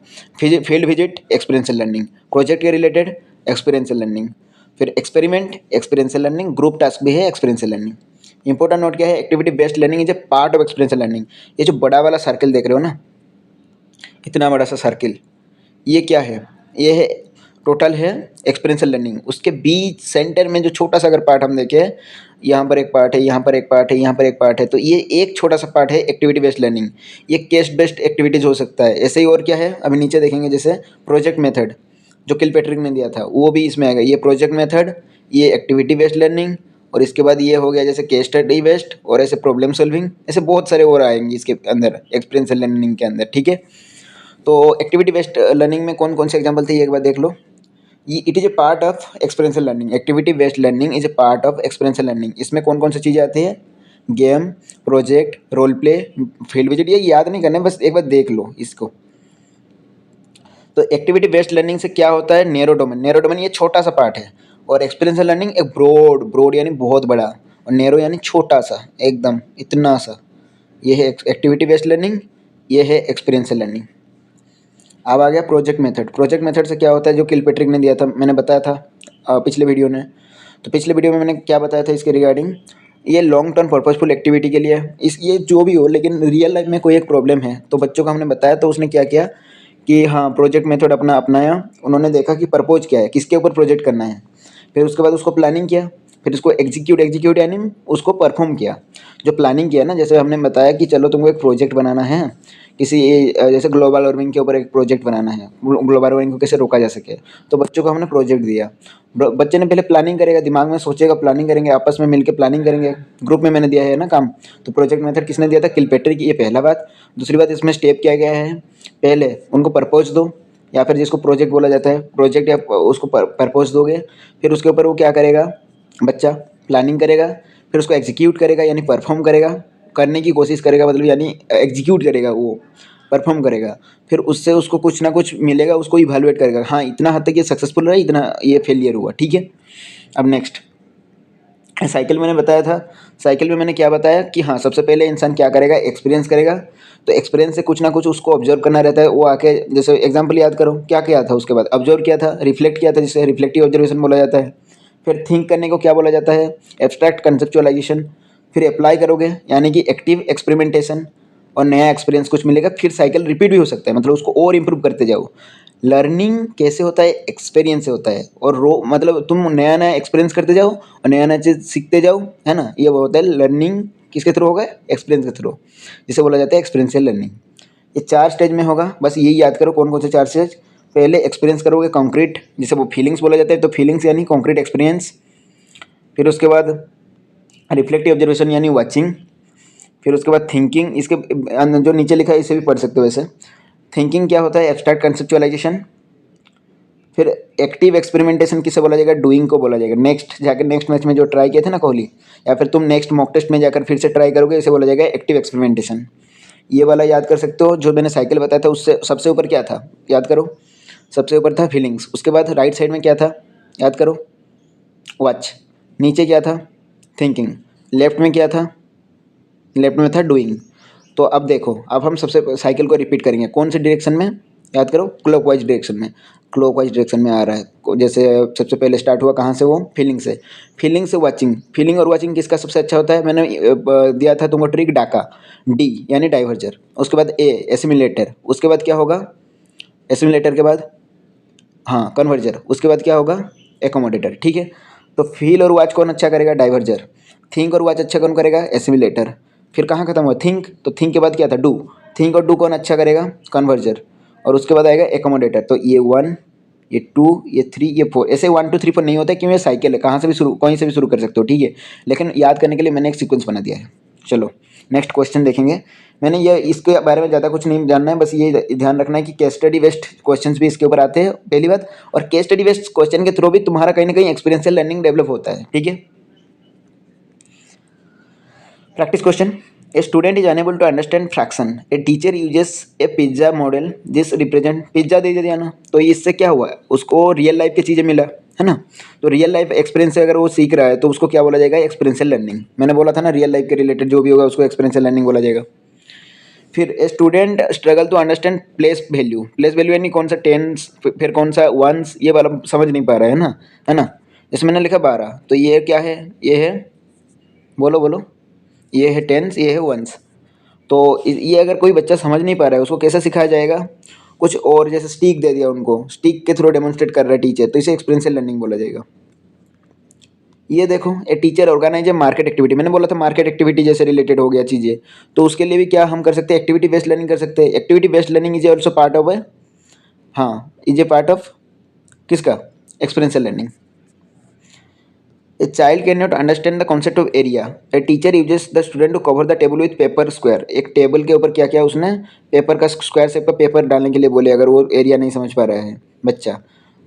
Field visit experiential learning, project के रिलेटेड एक्सपीरियंशियल लर्निंग, फिर experiment experiential learning, group task भी है एक्सपीरियंशियल लर्निंग। इंपॉर्टेंट नोट क्या है? Activity based learning is a part of experiential learning. ये जो बड़ा वाला सर्किल देख रहे हो ना, इतना बड़ा सा सर्किल, ये क्या है? ये है टोटल है एक्सपीरियंशियल लर्निंग। उसके बीच सेंटर में जो छोटा सा अगर पार्ट हम देखें, यहाँ पर एक पार्ट है, यहाँ पर एक पार्ट है, यहाँ पर एक पार्ट है, तो ये एक छोटा सा पार्ट है एक्टिविटी बेस्ड लर्निंग। ये केस बेस्ड एक्टिविटीज़ हो सकता है। ऐसे ही और क्या है, अभी नीचे देखेंगे, जैसे प्रोजेक्ट मेथड जो किलपैट्रिक ने दिया था, वो भी इसमें आएगा। ये प्रोजेक्ट मेथड, ये एक्टिविटी बेस्ड लर्निंग, और इसके बाद ये हो गया जैसे केस स्टडी बेस्ड, और ऐसे प्रॉब्लम सॉल्विंग, ऐसे बहुत सारे और आएंगे इसके अंदर एक्सपीरियंशियल लर्निंग के अंदर, ठीक है। तो एक्टिविटी बेस्ड लर्निंग में कौन कौन से एग्जाम्पल थे, ये एक बार देख लो। It is a part of experiential learning. Activity based learning is a part of experiential learning. इसमें कौन कौन सी चीज़ें आती है? Game, project, role play, field visit. ये याद नहीं करना, बस एक बार देख लो इसको। तो एक्टिविटी बेस्ड लर्निंग से क्या होता है? Narrow domain. नैरो डोमेन ये छोटा सा पार्ट है, और एक्सपीरियंशियल लर्निंग एक ब्रॉड। ब्रॉड यानी बहुत बड़ा, और नैरो यानी छोटा सा, एकदम इतना सा। ये है एक्टिविटी बेस्ड लर्निंग, ये है एक्सपीरियंशियल लर्निंग। अब आ गया प्रोजेक्ट मेथड। प्रोजेक्ट मेथड से क्या होता है? जो किलपेट्रिक ने दिया था, मैंने बताया था पिछले वीडियो ने। तो पिछले वीडियो में मैंने क्या बताया था इसके रिगार्डिंग? ये लॉन्ग टर्म पर्पजफुल एक्टिविटी के लिए ये जो भी हो, लेकिन रियल लाइफ में कोई एक प्रॉब्लम है तो बच्चों को हमने बताया, तो उसने क्या किया कि हाँ प्रोजेक्ट मेथड अपना अपनाया। उन्होंने देखा कि पर्पोज क्या है, किसके ऊपर प्रोजेक्ट करना है, फिर उसके बाद उसको प्लानिंग किया, फिर उसको एग्जीक्यूट यानी उसको परफॉर्म किया। जो प्लानिंग किया ना, जैसे हमने बताया कि चलो तुमको एक प्रोजेक्ट बनाना है किसी जैसे ग्लोबल वार्मिंग के ऊपर एक प्रोजेक्ट बनाना है, ग्लोबल वार्मिंग को कैसे रोका जा सके, तो बच्चों को हमने प्रोजेक्ट दिया। बच्चे ने पहले प्लानिंग करेगा, दिमाग में सोचेगा, प्लानिंग करेंगे, आपस में मिलकर प्लानिंग करेंगे। ग्रुप में मैंने दिया है ना काम। तो प्रोजेक्ट मेथड किसने दिया था? किलपेट्रिक। ये पहला बात। दूसरी बात, इसमें स्टेप क्या गया है? पहले उनको परपोज दो, या फिर जिसको प्रोजेक्ट बोला जाता है, प्रोजेक्ट या उसको परपोज दोगे, फिर उसके ऊपर वो क्या करेगा? बच्चा प्लानिंग करेगा, फिर उसको एग्जीक्यूट करेगा यानी परफॉर्म करेगा, करने की कोशिश करेगा, मतलब यानी एग्जीक्यूट करेगा, वो परफॉर्म करेगा। फिर उससे उसको कुछ ना कुछ मिलेगा, उसको इवैल्यूएट करेगा, हाँ इतना हद तक ये सक्सेसफुल रहा, इतना ये फेलियर हुआ, ठीक है। अब नेक्स्ट साइकिल मैंने बताया था। साइकिल में मैंने क्या बताया कि हाँ सबसे पहले इंसान क्या करेगा? एक्सपीरियंस करेगा। तो एक्सपीरियंस से कुछ ना कुछ उसको ऑब्जर्व करना रहता है। वो आके जैसे एग्जांपल याद करो, क्या किया था, उसके बाद ऑब्जर्व किया था, रिफ्लेक्ट किया था, जिसे रिफ्लेक्टिव ऑब्जर्वेशन बोला जाता है। फिर थिंक करने को क्या बोला जाता है? Abstract conceptualisation. फिर अप्लाई करोगे यानी कि एक्टिव एक्सपेरिमेंटेशन, और नया एक्सपीरियंस कुछ मिलेगा। फिर साइकिल रिपीट भी हो सकता है, मतलब उसको और इम्प्रूव करते जाओ। लर्निंग कैसे होता है? एक्सपीरियंस से होता है। और मतलब तुम नया नया एक्सपीरियंस करते जाओ और नया नया चीज़ सीखते जाओ, है ना। ये वो होता है लर्निंग। किसके थ्रू होगा? एक्सपीरियंस के थ्रू, जिसे बोला जाता है एक्सपीरियंशियल लर्निंग। ये 4 स्टेज में होगा, बस यही याद करो कौन कौन से 4 स्टेज। पहले एक्सपीरियंस करोगे कॉन्क्रीट, जिसे वो फीलिंग्स बोला जाता है, तो फीलिंग्स यानी कॉन्क्रीट एक्सपीरियंस। फिर उसके बाद रिफ्लेक्टिव ऑब्जर्वेशन यानी वॉचिंग। फिर उसके बाद थिंकिंग, इसके जो नीचे लिखा है इसे भी पढ़ सकते हो वैसे। थिंकिंग क्या होता है? Abstract conceptualisation. फिर एक्टिव एक्सपेरिमेंटेशन किसे बोला जाएगा? डूइंग को बोला जाएगा। नेक्स्ट जाकर नेक्स्ट मैच में जो ट्राई किए थे ना कोहली, या फिर तुम नेक्स्ट मॉक टेस्ट में जाकर फिर से ट्राई करोगे, इसे बोला जाएगा एक्टिव एक्सपेरिमेंटेशन। ये वाला याद कर सकते हो। जो मैंने साइकिल बताया था उससे सबसे ऊपर क्या था? याद करो, सबसे ऊपर था फीलिंग्स। उसके बाद राइट साइड में क्या था? याद करो, वॉच। नीचे क्या था? थिंकिंग। लेफ्ट में क्या था? लेफ्ट में था डूइंग। तो अब देखो, अब हम सबसे साइकिल को रिपीट करेंगे। कौन से डायरेक्शन में? याद करो, क्लॉकवाइज डायरेक्शन में। क्लॉकवाइज डायरेक्शन में आ रहा है। जैसे सबसे पहले स्टार्ट हुआ कहाँ से? वो फीलिंग से। फीलिंग से वॉचिंग। फीलिंग और वॉचिंग किसका सबसे अच्छा होता है? मैंने दिया था तुमको ट्रिक, डाका। डी यानी डाइवर्जर। उसके बाद ए एसिमिलेटर। उसके बाद क्या होगा? एसिमिलेटर के बाद हाँ कन्वर्जर। उसके बाद क्या होगा? एकोमोडेटर, ठीक है। तो फील और वॉच कौन अच्छा करेगा? डाइवर्जर। थिंक और वॉच अच्छा कौन करेगा? एसिमिलेटर। फिर कहाँ खत्म हुआ? थिंक। तो थिंक के बाद क्या था? डू। थिंक और डू कौन अच्छा करेगा? कन्वर्जर। और उसके बाद आएगा एकोमोडेटर। तो ये 1, ये 2, ये 3, ये 4, ऐसे 1 2 3 4 नहीं होता क्योंकि ये साइकिल है, कहाँ से भी शुरू, कहीं से भी शुरू कर सकते हो, ठीक है। लेकिन याद करने के लिए मैंने एक सीक्वेंस बना दिया है। चलो नेक्स्ट क्वेश्चन देखेंगे। मैंने ये इसके बारे में ज़्यादा कुछ नहीं जानना है, बस ये ध्यान रखना है कि केस स्टडी बेस्ड क्वेश्चंस भी इसके ऊपर आते हैं, पहली बात। और केस स्टडी बेस्ड क्वेश्चन के थ्रू भी तुम्हारा कहीं ना कहीं एक्सपीरियंशियल लर्निंग डेवलप होता है, ठीक है। Practice question. A student is unable to understand fraction, a teacher uses a pizza model this represent, pizza दे दिया ना, तो इससे क्या हुआ? उसको रियल लाइफ की चीज़ें मिला, है ना। तो रियल लाइफ एक्सपीरियंस से अगर वो सीख रहा है तो उसको क्या बोला जाएगा? Experiential learning. मैंने बोला था ना, रियल लाइफ के रिलेटेड जो भी होगा उसको एक्सपीरियंशियल लर्निंग बोला जाएगा। फिर a student struggle to understand place value. Place value यानी कौन सा टेंस, फिर कौन सा वंस, ये वाला समझ नहीं पा रहा है ना। जैसे मैंने लिखा 12, तो ये क्या है? ये है, बोलो बोलो, ये है टेंस, ये है वंस। तो ये अगर कोई बच्चा समझ नहीं पा रहा है उसको कैसे सिखाया जाएगा? कुछ और, जैसे स्टिक दे दिया उनको, स्टिक के थ्रू डेमोन्स्ट्रेट कर रहा है टीचर, तो इसे एक्सपीरियंशियल लर्निंग बोला जाएगा। ये देखो, a teacher organise a market activity. मैंने बोला था मार्केट एक्टिविटी जैसे रिलेटेड हो गया चीज़ें, तो उसके लिए भी क्या हम कर सकते हैं? एक्टिविटी बेस्ड लर्निंग कर सकते हैं। Activity based learning is also part of है, हाँ इज ए पार्ट ऑफ किसका? Experiential learning. A child can not understand the concept of area, a teacher uses the student to cover the table with paper square. एक table के ऊपर क्या किया उसने? Paper का स्क्वायर शेप का paper डालने के लिए बोले, अगर वो एरिया नहीं समझ पा रहा है बच्चा,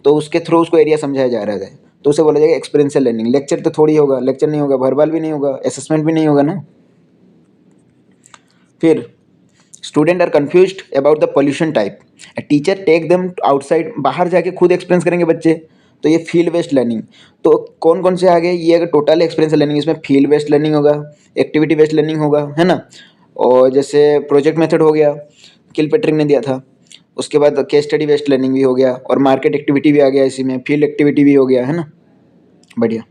तो उसके थ्रू उसको एरिया समझाया जा रहा है, तो उसे बोला जाएगा एक्सपीरियंशियल लर्निंग। लेक्चर तो थोड़ी होगा, लेक्चर नहीं होगा, वर्बल भी नहीं होगा, असेसमेंट भी नहीं होगा ना। फिर student are confused about the pollution type, teacher take them outside, बाहर जाके खुद एक्सपीरियंस करेंगे बच्चे, तो ये फील्ड बेस्ड लर्निंग। तो कौन कौन से आ गए, ये अगर टोटल एक्सपीरियंस लर्निंग, इसमें फील्ड बेस्ड लर्निंग होगा, एक्टिविटी बेस्ड लर्निंग होगा, है ना। और जैसे प्रोजेक्ट मेथड हो गया, किल पैटर्न ने दिया था। उसके बाद केस स्टडी बेस्ड लर्निंग भी हो गया, और मार्केट एक्टिविटी भी आ गया इसी में, फील्ड एक्टिविटी भी हो गया, है ना। बढ़िया।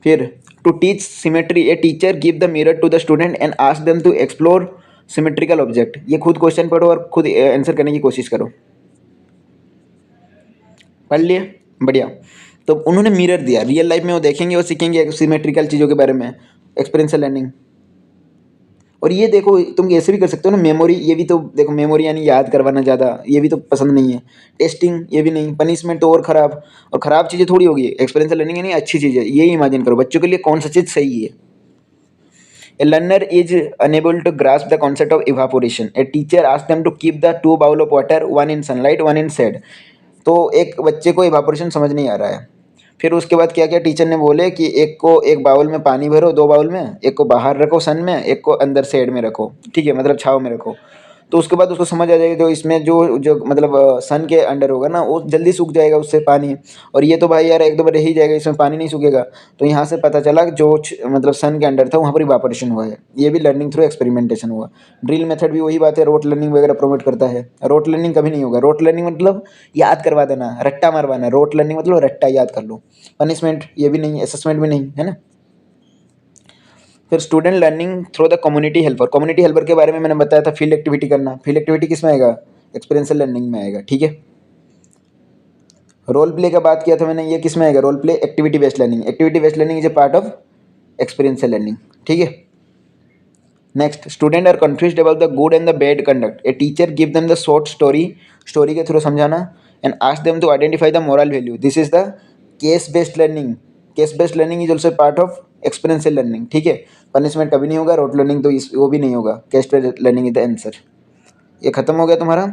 फिर to teach symmetry, a teacher give the mirror to the student and ask them to explore symmetrical object. ये खुद क्वेश्चन पढ़ो और खुद आंसर करने की कोशिश करो। पढ़ लिए, बढ़िया। तो उन्होंने मिरर दिया, रियल लाइफ में वो देखेंगे और सीखेंगे सिमेट्रिकल चीज़ों के बारे में, एक्सपीरियंशियल लर्निंग। और ये देखो तुम ऐसे भी कर सकते हो ना, मेमोरी, ये भी तो देखो, मेमोरी यानी याद करवाना ज़्यादा, ये भी तो पसंद नहीं है। टेस्टिंग, ये भी नहीं। पनिशमेंट तो और ख़राब, और ख़राब चीज़ें थोड़ी होगी। एक्सपीरियंशियल लर्निंग यानी अच्छी चीज़ है, यही इमेजिन करो बच्चों के लिए कौन सा चीज़ सही है। A learner is unable to grasp the concept of evaporation. A teacher asks them to keep the two bowl of water, one in sunlight, one in shade. तो एक बच्चे को इवापोरेशन समझ नहीं आ रहा है। फिर उसके बाद क्या क्या टीचर ने बोले कि एक को एक बाउल में पानी भरो, 2 बाउल में, एक को बाहर रखो सन में, एक को अंदर शेड में रखो, ठीक है, मतलब छाँव में रखो। तो उसके बाद उसको समझ आ जाएगा, जो इसमें जो जो मतलब सन के अंडर होगा ना, वो जल्दी सूख जाएगा उससे पानी। और ये तो भाई यार एक दो बार रह ही जाएगा, इसमें पानी नहीं सूखेगा। तो यहाँ से पता चला कि जो मतलब सन के अंडर था वहाँ पर इवापोरेशन हुआ है। ये भी लर्निंग थ्रू एक्सपेरिमेंटेशन हुआ। ड्रिल मेथड भी वही बात है, रोट लर्निंग वगैरह प्रोमोट करता है। रोट लर्निंग कभी नहीं होगा। रोट लर्निंग मतलब याद करवा देना, रट्टा मारवाना। रोट लर्निंग मतलब रट्टा याद कर लो। पनिशमेंट ये भी नहीं, असेसमेंट भी नहीं, है ना। फिर student learning through the community helper. Community helper के बारे में मैंने बताया था, फील्ड एक्टिविटी करना। फील्ड एक्टिविटी किस में आएगा, एक्सपीरियंशियल लर्निंग में आएगा, ठीक है। रोल प्ले का बात किया था मैंने, ये किस में आएगा, role play, activity based learning. Activity based learning is a part of experiential learning, ठीक है। Next, student are confused about the good and the bad conduct. A teacher give them the short story, story के through समझाना, and ask them to identify the moral value. This is the case based learning. Case based learning is also part of experiential learning, ठीक है। Punishment कभी नहीं होगा, rote learning तो वो भी नहीं होगा। Case based learning is the answer. ये खत्म हो गया तुम्हारा।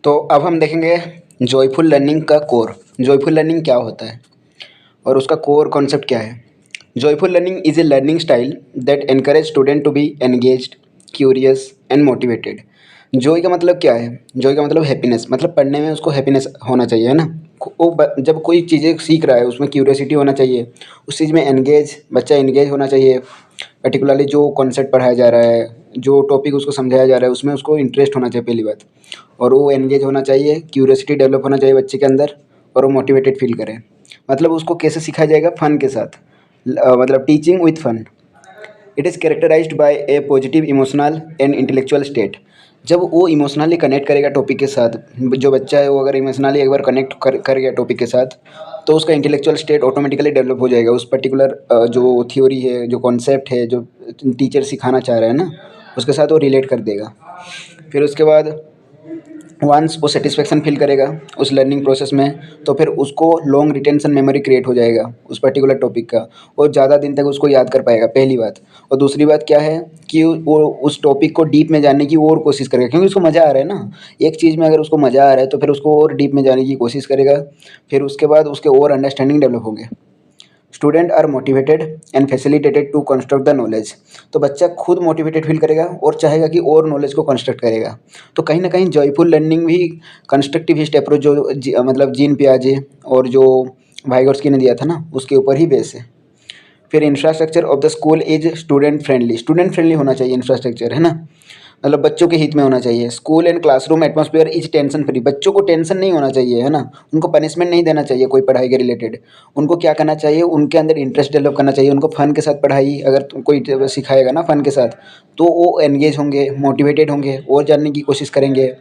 तो अब हम देखेंगे जॉयफुल लर्निंग का कोर। जॉयफुल लर्निंग क्या होता है और उसका कोर कॉन्सेप्ट क्या है। Joyful learning is a learning style that encourage student to be engaged, curious and motivated. Joy का मतलब क्या है, जॉय का मतलब हैप्पीनेस, मतलब पढ़ने में उसको हैप्पीनेस होना चाहिए, है ना। जब कोई चीज़ें सीख रहा है उसमें क्यूरियोसिटी होना चाहिए, उस चीज़ में बच्चा एंगेज होना चाहिए। पर्टिकुलरली जो कॉन्सेप्ट पढ़ाया जा रहा है, जो टॉपिक उसको समझाया जा रहा है, उसमें उसको इंटरेस्ट होना चाहिए पहली बात। और वो एंगेज होना चाहिए, क्यूरियोसिटी डेवलप होना चाहिए बच्चे के अंदर, और वो मोटिवेटेड फील करे। मतलब उसको कैसे सिखाया जाएगा, फन के साथ, मतलब teaching with fun. It is characterised by a positive emotional and intellectual state. जब वो इमोशनली कनेक्ट करेगा टॉपिक के साथ, जो बच्चा है वो अगर इमोशनली एक बार कनेक्ट कर गया टॉपिक के साथ, तो उसका इंटेलेक्चुअल स्टेट ऑटोमेटिकली डेवलप हो जाएगा। उस पर्टिकुलर जो थ्योरी है, जो कॉन्सेप्ट है, जो टीचर सिखाना चाह रहा है ना, उसके साथ वो रिलेट कर देगा। फिर उसके बाद वंस वो सेटिस्फेक्शन फील करेगा उस लर्निंग प्रोसेस में, तो फिर उसको लॉन्ग रिटेंशन मेमोरी क्रिएट हो जाएगा उस पर्टिकुलर टॉपिक का, और ज़्यादा दिन तक उसको याद कर पाएगा, पहली बात। और दूसरी बात क्या है कि वो उस टॉपिक को डीप में जानने की और कोशिश करेगा, क्योंकि उसको मज़ा आ रहा है ना। एक चीज़ में अगर उसको मज़ा आ रहा है तो फिर उसको और डीप में जाने की कोशिश करेगा। फिर उसके बाद उसके और अंडरस्टैंडिंग डेवलप होंगे। Student are motivated and facilitated to construct the knowledge. तो बच्चा खुद मोटिवेटेड फील करेगा और चाहेगा कि और नॉलेज को कंस्ट्रक्ट करेगा। तो कहीं ना कहीं जॉयफुल लर्निंग भी कंस्ट्रक्टिविस्ट अप्रोच जो मतलब जीन पियाजे और जो वाइगोत्स्की ने दिया था ना, उसके ऊपर ही बेस है। फिर infrastructure of the school is student friendly. Student friendly होना चाहिए इंफ्रास्ट्रक्चर, है ना, मतलब बच्चों के हित में होना चाहिए। School and classroom atmosphere is tension free. बच्चों को टेंशन नहीं होना चाहिए, है ना। उनको पनिशमेंट नहीं देना चाहिए कोई पढ़ाई के रिलेटेड। उनको क्या करना चाहिए, उनके अंदर इंटरेस्ट डेवलप करना चाहिए। उनको फ़न के साथ पढ़ाई अगर कोई सिखाएगा ना फ़न के साथ, तो वो एंगेज होंगे, मोटिवेटेड होंगे और जानने की कोशिश करेंगे।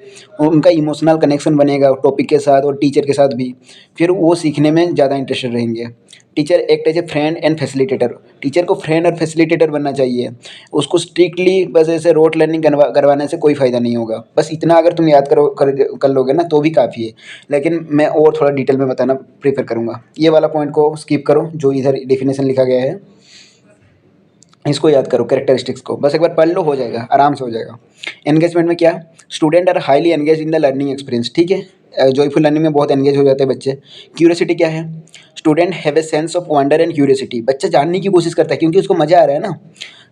उनका इमोशनल कनेक्शन बनेगा टॉपिक के साथ और टीचर के साथ भी। फिर वो सीखने में ज़्यादा इंटरेस्टेड रहेंगे। Teacher act as a friend and facilitator. Teacher को फ्रेंड और फैसिलिटेटर बनना चाहिए। उसको स्ट्रिक्टली बस ऐसे रोट लर्निंग करवाने से कोई फ़ायदा नहीं होगा। बस इतना अगर तुम याद कर लोगे ना तो भी काफ़ी है। लेकिन मैं और थोड़ा डिटेल में बताना प्रेफर करूँगा। ये वाला पॉइंट को स्किप करो जो इधर डेफिनेशन लिखा गया है, इसको याद करो, कैरेक्टरिस्टिक्स को बस एक बार पढ़ लो, हो जाएगा, आराम से हो जाएगा। एंगेजमेंट में क्या, student are highly engage in the learning experience, ठीक है। जॉयफुल लर्निंग में बहुत एंगेज हो जाते हैं बच्चे। क्यूरियोसिटी क्या है? Student have a sense of wonder and curiosity, बच्चा जानने की कोशिश करता है क्योंकि उसको मज़ा आ रहा है ना।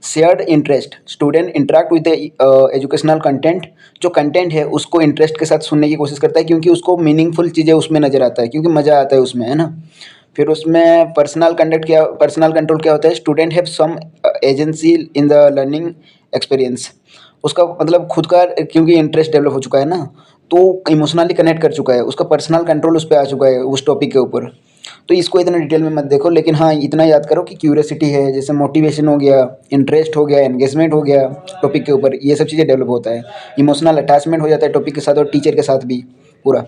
Shared interest, student interact with educational content, जो कंटेंट है उसको इंटरेस्ट के साथ सुनने की कोशिश करता है क्योंकि उसको मीनिंगफुल चीज़ें उसमें नज़र आता है, क्योंकि मज़ा आता है उसमें, है ना। फिर उसमें पर्सनल कंट्रोल क्या होता है? Student have some agency in the learning experience, उसका मतलब खुद का, क्योंकि इंटरेस्ट डेवलप हो चुका है ना, तो इमोशनली कनेक्ट कर चुका है, उसका पर्सनल कंट्रोल उस पे आ चुका है उस टॉपिक के ऊपर। तो इसको इतना डिटेल में मत देखो, लेकिन हाँ इतना याद करो कि क्यूरियोसिटी है, जैसे मोटिवेशन हो गया, इंटरेस्ट हो गया, एंगेजमेंट हो गया टॉपिक के ऊपर, ये सब चीज़ें डेवलप होता है। इमोशनल अटैचमेंट हो जाता है टॉपिक के साथ और टीचर के साथ भी पूरा।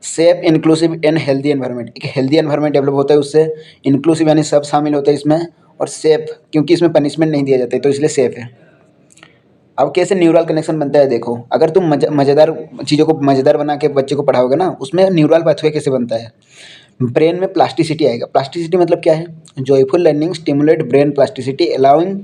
Safe, inclusive and healthy environment, एक हेल्दी एनवायरनमेंट डेवलप होता है उससे। इंक्लूसिव यानी सब शामिल होता है इसमें, और सेफ क्योंकि इसमें पनिशमेंट नहीं दिया जाता है तो इसलिए सेफ है। अब कैसे न्यूरल कनेक्शन बनता है देखो, अगर तुम मज़ेदार चीज़ों को मज़ेदार बना के बच्चे को पढ़ाओगे ना, उसमें न्यूरल पाथवे कैसे बनता है? ब्रेन में प्लास्टिसिटी आएगा। प्लास्टिसिटी मतलब क्या है? Joyful learning stimulate brain plasticity allowing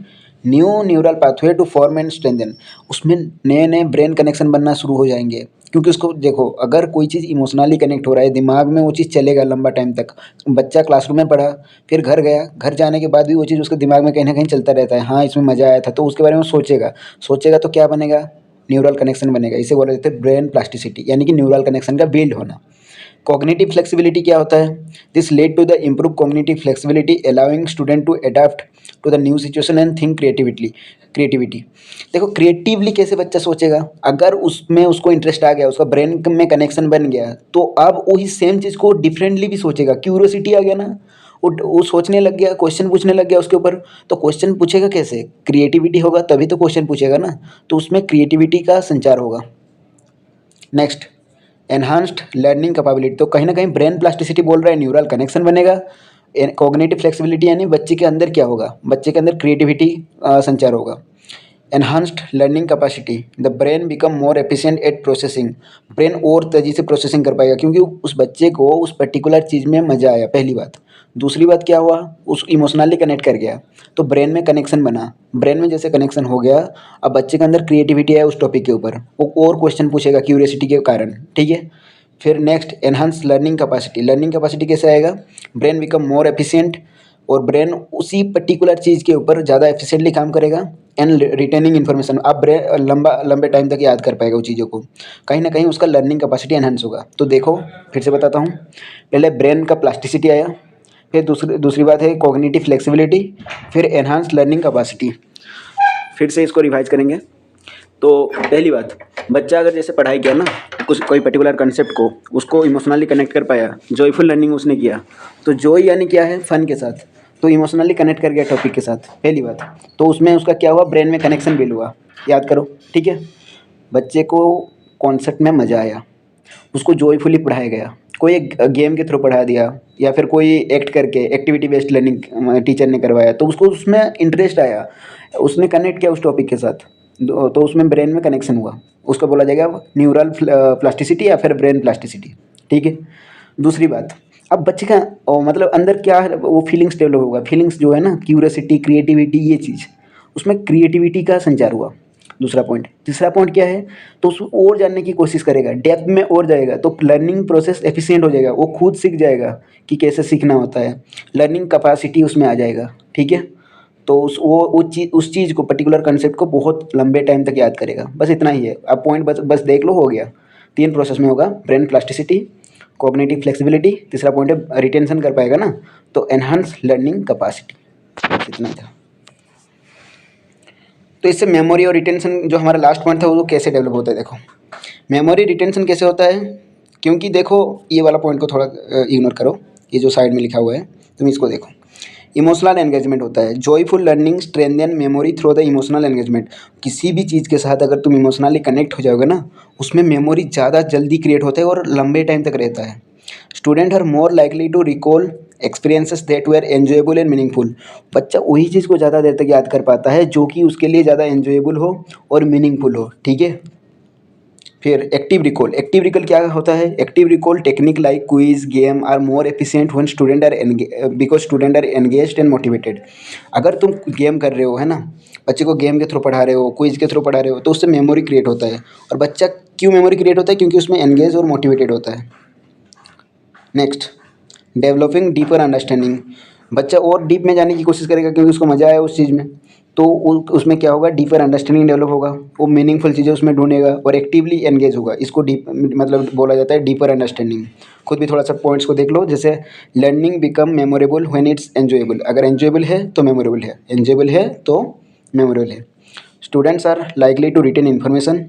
new neural pathway to form and strengthen, उसमें नए नए ब्रेन कनेक्शन बनना शुरू हो जाएंगे। क्योंकि उसको देखो, अगर कोई चीज़ इमोशनली कनेक्ट हो रहा है दिमाग में, वो चीज़ चलेगा लंबा टाइम तक। बच्चा क्लासरूम में पढ़ा, फिर घर गया, घर जाने के बाद भी वो चीज़ उसके दिमाग में कहीं ना कहीं चलता रहता है, हाँ इसमें मज़ा आया था, तो उसके बारे में सोचेगा। सोचेगा तो क्या बनेगा? न्यूरल कनेक्शन बनेगा। इसे बोला जाता है ब्रेन प्लास्टिसिटी, यानी कि न्यूरल कनेक्शन का बिल्ड होना। कॉग्निटिव फ्लेक्सिबिलिटी क्या होता है? This led to the improve cognitive flexibility allowing student to adapt to the new situation and think creativity. देखो क्रिएटिवली कैसे बच्चा सोचेगा? अगर उसमें उसको इंटरेस्ट आ गया, उसका ब्रेन में कनेक्शन बन गया, तो अब वही सेम चीज़ को डिफरेंटली भी सोचेगा। क्यूरियोसिटी आ गया ना, वो सोचने लग गया, क्वेश्चन पूछने लग गया उसके ऊपर। तो क्वेश्चन पूछेगा कैसे? क्रिएटिविटी होगा तभी तो क्वेश्चन पूछेगा ना, तो उसमें क्रिएटिविटी का संचार होगा। नेक्स्ट, एनहांस्ड लर्निंग कैपेबिलिटी, तो कहीं ना कहीं ब्रेन प्लास्टिसिटी बोल रहा है न्यूरल कनेक्शन बनेगा। कॉग्निटिव फ्लेक्सिबिलिटी यानी बच्चे के अंदर क्या होगा? बच्चे के अंदर क्रिएटिविटी संचार होगा। Enhanced learning capacity, the brain become more efficient at processing, brain और तेज़ी से प्रोसेसिंग कर पाएगा क्योंकि उस बच्चे को उस पर्टिकुलर चीज़ में मज़ा आया, पहली बात। दूसरी बात क्या हुआ? उस इमोशनली कनेक्ट कर गया, तो ब्रेन में कनेक्शन बना। ब्रेन में जैसे कनेक्शन हो गया, अब बच्चे के अंदर क्रिएटिविटी है उस टॉपिक के ऊपर, वो और क्वेश्चन पूछेगा क्यूरियोसिटी के कारण, ठीक है। फिर next, enhance learning capacity. Learning capacity कैसे आएगा? ब्रेन बिकम मोर एफिशिएंट, और ब्रेन उसी पर्टिकुलर चीज़ के ऊपर ज़्यादा एफिशिएंटली काम करेगा। एंड रिटेनिंग इन्फॉर्मेशन, आप ब्रेन लंबे टाइम तक याद कर पाएगा वो चीज़ों को, कहीं ना कहीं उसका लर्निंग कैपेसिटी एनहांस होगा। तो देखो फिर से बताता हूँ, पहले ब्रेन का प्लास्टिसिटी आया, फिर दूसरी बात है कॉग्निटिव फ्लेक्सिबिलिटी, फिर एनहांस लर्निंग कैपेसिटी। फिर से इसको रिवाइज करेंगे। तो पहली बात, बच्चा अगर जैसे पढ़ाई किया ना, कुछ कोई पर्टिकुलर कंसेप्ट को, उसको इमोशनली कनेक्ट कर पाया, जॉयफुल लर्निंग उसने किया, तो जॉय यानी क्या है? फन के साथ, तो इमोशनली कनेक्ट कर गया टॉपिक के साथ, पहली बात। तो उसमें उसका क्या हुआ? ब्रेन में कनेक्शन बिल्ड हुआ, याद करो, ठीक है। बच्चे को कॉन्सेप्ट में मज़ा आया, उसको जॉयफुली पढ़ाया गया, कोई एक गेम के थ्रू पढ़ा दिया, या फिर कोई एक्ट करके एक्टिविटी बेस्ड लर्निंग टीचर ने करवाया, तो उसको उसमें इंटरेस्ट आया, उसने कनेक्ट किया उस टॉपिक के साथ, तो उसमें ब्रेन में कनेक्शन हुआ, उसको बोला जाएगा न्यूरल प्लास्टिसिटी या फिर ब्रेन प्लास्टिसिटी, ठीक है। दूसरी बात, अब बच्चे का मतलब अंदर क्या है, वो फीलिंग्स डेवलप होगा। फीलिंग्स जो है ना, क्यूरियोसिटी, क्रिएटिविटी, ये चीज़, उसमें क्रिएटिविटी का संचार हुआ, दूसरा पॉइंट। तीसरा पॉइंट क्या है? तो उसको और जानने की कोशिश करेगा, डेप्थ में और जाएगा, तो लर्निंग प्रोसेस एफिशिएंट हो जाएगा, वो खुद सीख जाएगा कि कैसे सीखना होता है, लर्निंग कैपेसिटी उसमें आ जाएगा, ठीक है। तो उस चीज़ को, पर्टिकुलर कंसेप्ट को बहुत लंबे टाइम तक याद करेगा। बस इतना ही है, अब पॉइंट बस देख लो, हो गया। 3 प्रोसेस में होगा, ब्रेन प्लास्टिसिटी, कॉग्निटिव फ्लेक्सिबिलिटी, तीसरा पॉइंट है रिटेंशन कर पाएगा ना, तो एनहांस लर्निंग कैपेसिटी, इतना ही था। तो इससे मेमोरी और रिटेंशन, जो हमारा लास्ट पॉइंट था, वो कैसे डेवलप होता है देखो। मेमोरी रिटेंशन कैसे होता है? क्योंकि देखो ये वाला पॉइंट को थोड़ा इग्नोर करो, ये जो साइड में लिखा हुआ है तुम इसको देखो। इमोशनल एंगेजमेंट होता है, joyful learning strengthen memory through the emotional engagement. किसी भी चीज़ के साथ अगर तुम इमोशनली कनेक्ट हो जाओगे ना, उसमें मेमोरी ज़्यादा जल्दी क्रिएट होता है और लंबे टाइम तक रहता है। Student are more likely to recall experiences that were enjoyable and meaningful. बच्चा वही चीज़ को ज़्यादा देर तक याद कर पाता है जो कि उसके लिए ज़्यादा एन्जॉयबल हो और मीनिंगफुल हो, ठीक है। फिर एक्टिव रिकॉल। एक्टिव रिकॉल क्या होता है? Active recall technique like quiz game are more efficient when student are because student are engaged and motivated. अगर तुम गेम कर रहे हो, है ना, बच्चे को गेम के थ्रू पढ़ा रहे हो, क्विज के थ्रू पढ़ा रहे हो, तो उससे मेमोरी क्रिएट होता है। और बच्चा क्यों मेमोरी क्रिएट होता है? क्योंकि उसमें एंगेज और मोटिवेटेड होता है। Next, developing deeper understanding. बच्चा और डीप में जाने की कोशिश करेगा क्योंकि उसको मज़ा आया उस चीज़ में। तो उसमें क्या होगा? डीपर अंडरस्टैंडिंग डेवलप होगा, वो मीनिंगफुल चीज़ें उसमें ढूंढेगा और एक्टिवली एंगेज होगा। इसको डीप मतलब बोला जाता है डीपर अंडरस्टैंडिंग। खुद भी थोड़ा सा पॉइंट्स को देख लो, जैसे learning become memorable when it's enjoyable. अगर एंजॉयबल है तो मेमोरेबल है, एंजॉयबल है तो मेमोरेबल है। Students are likely to retain information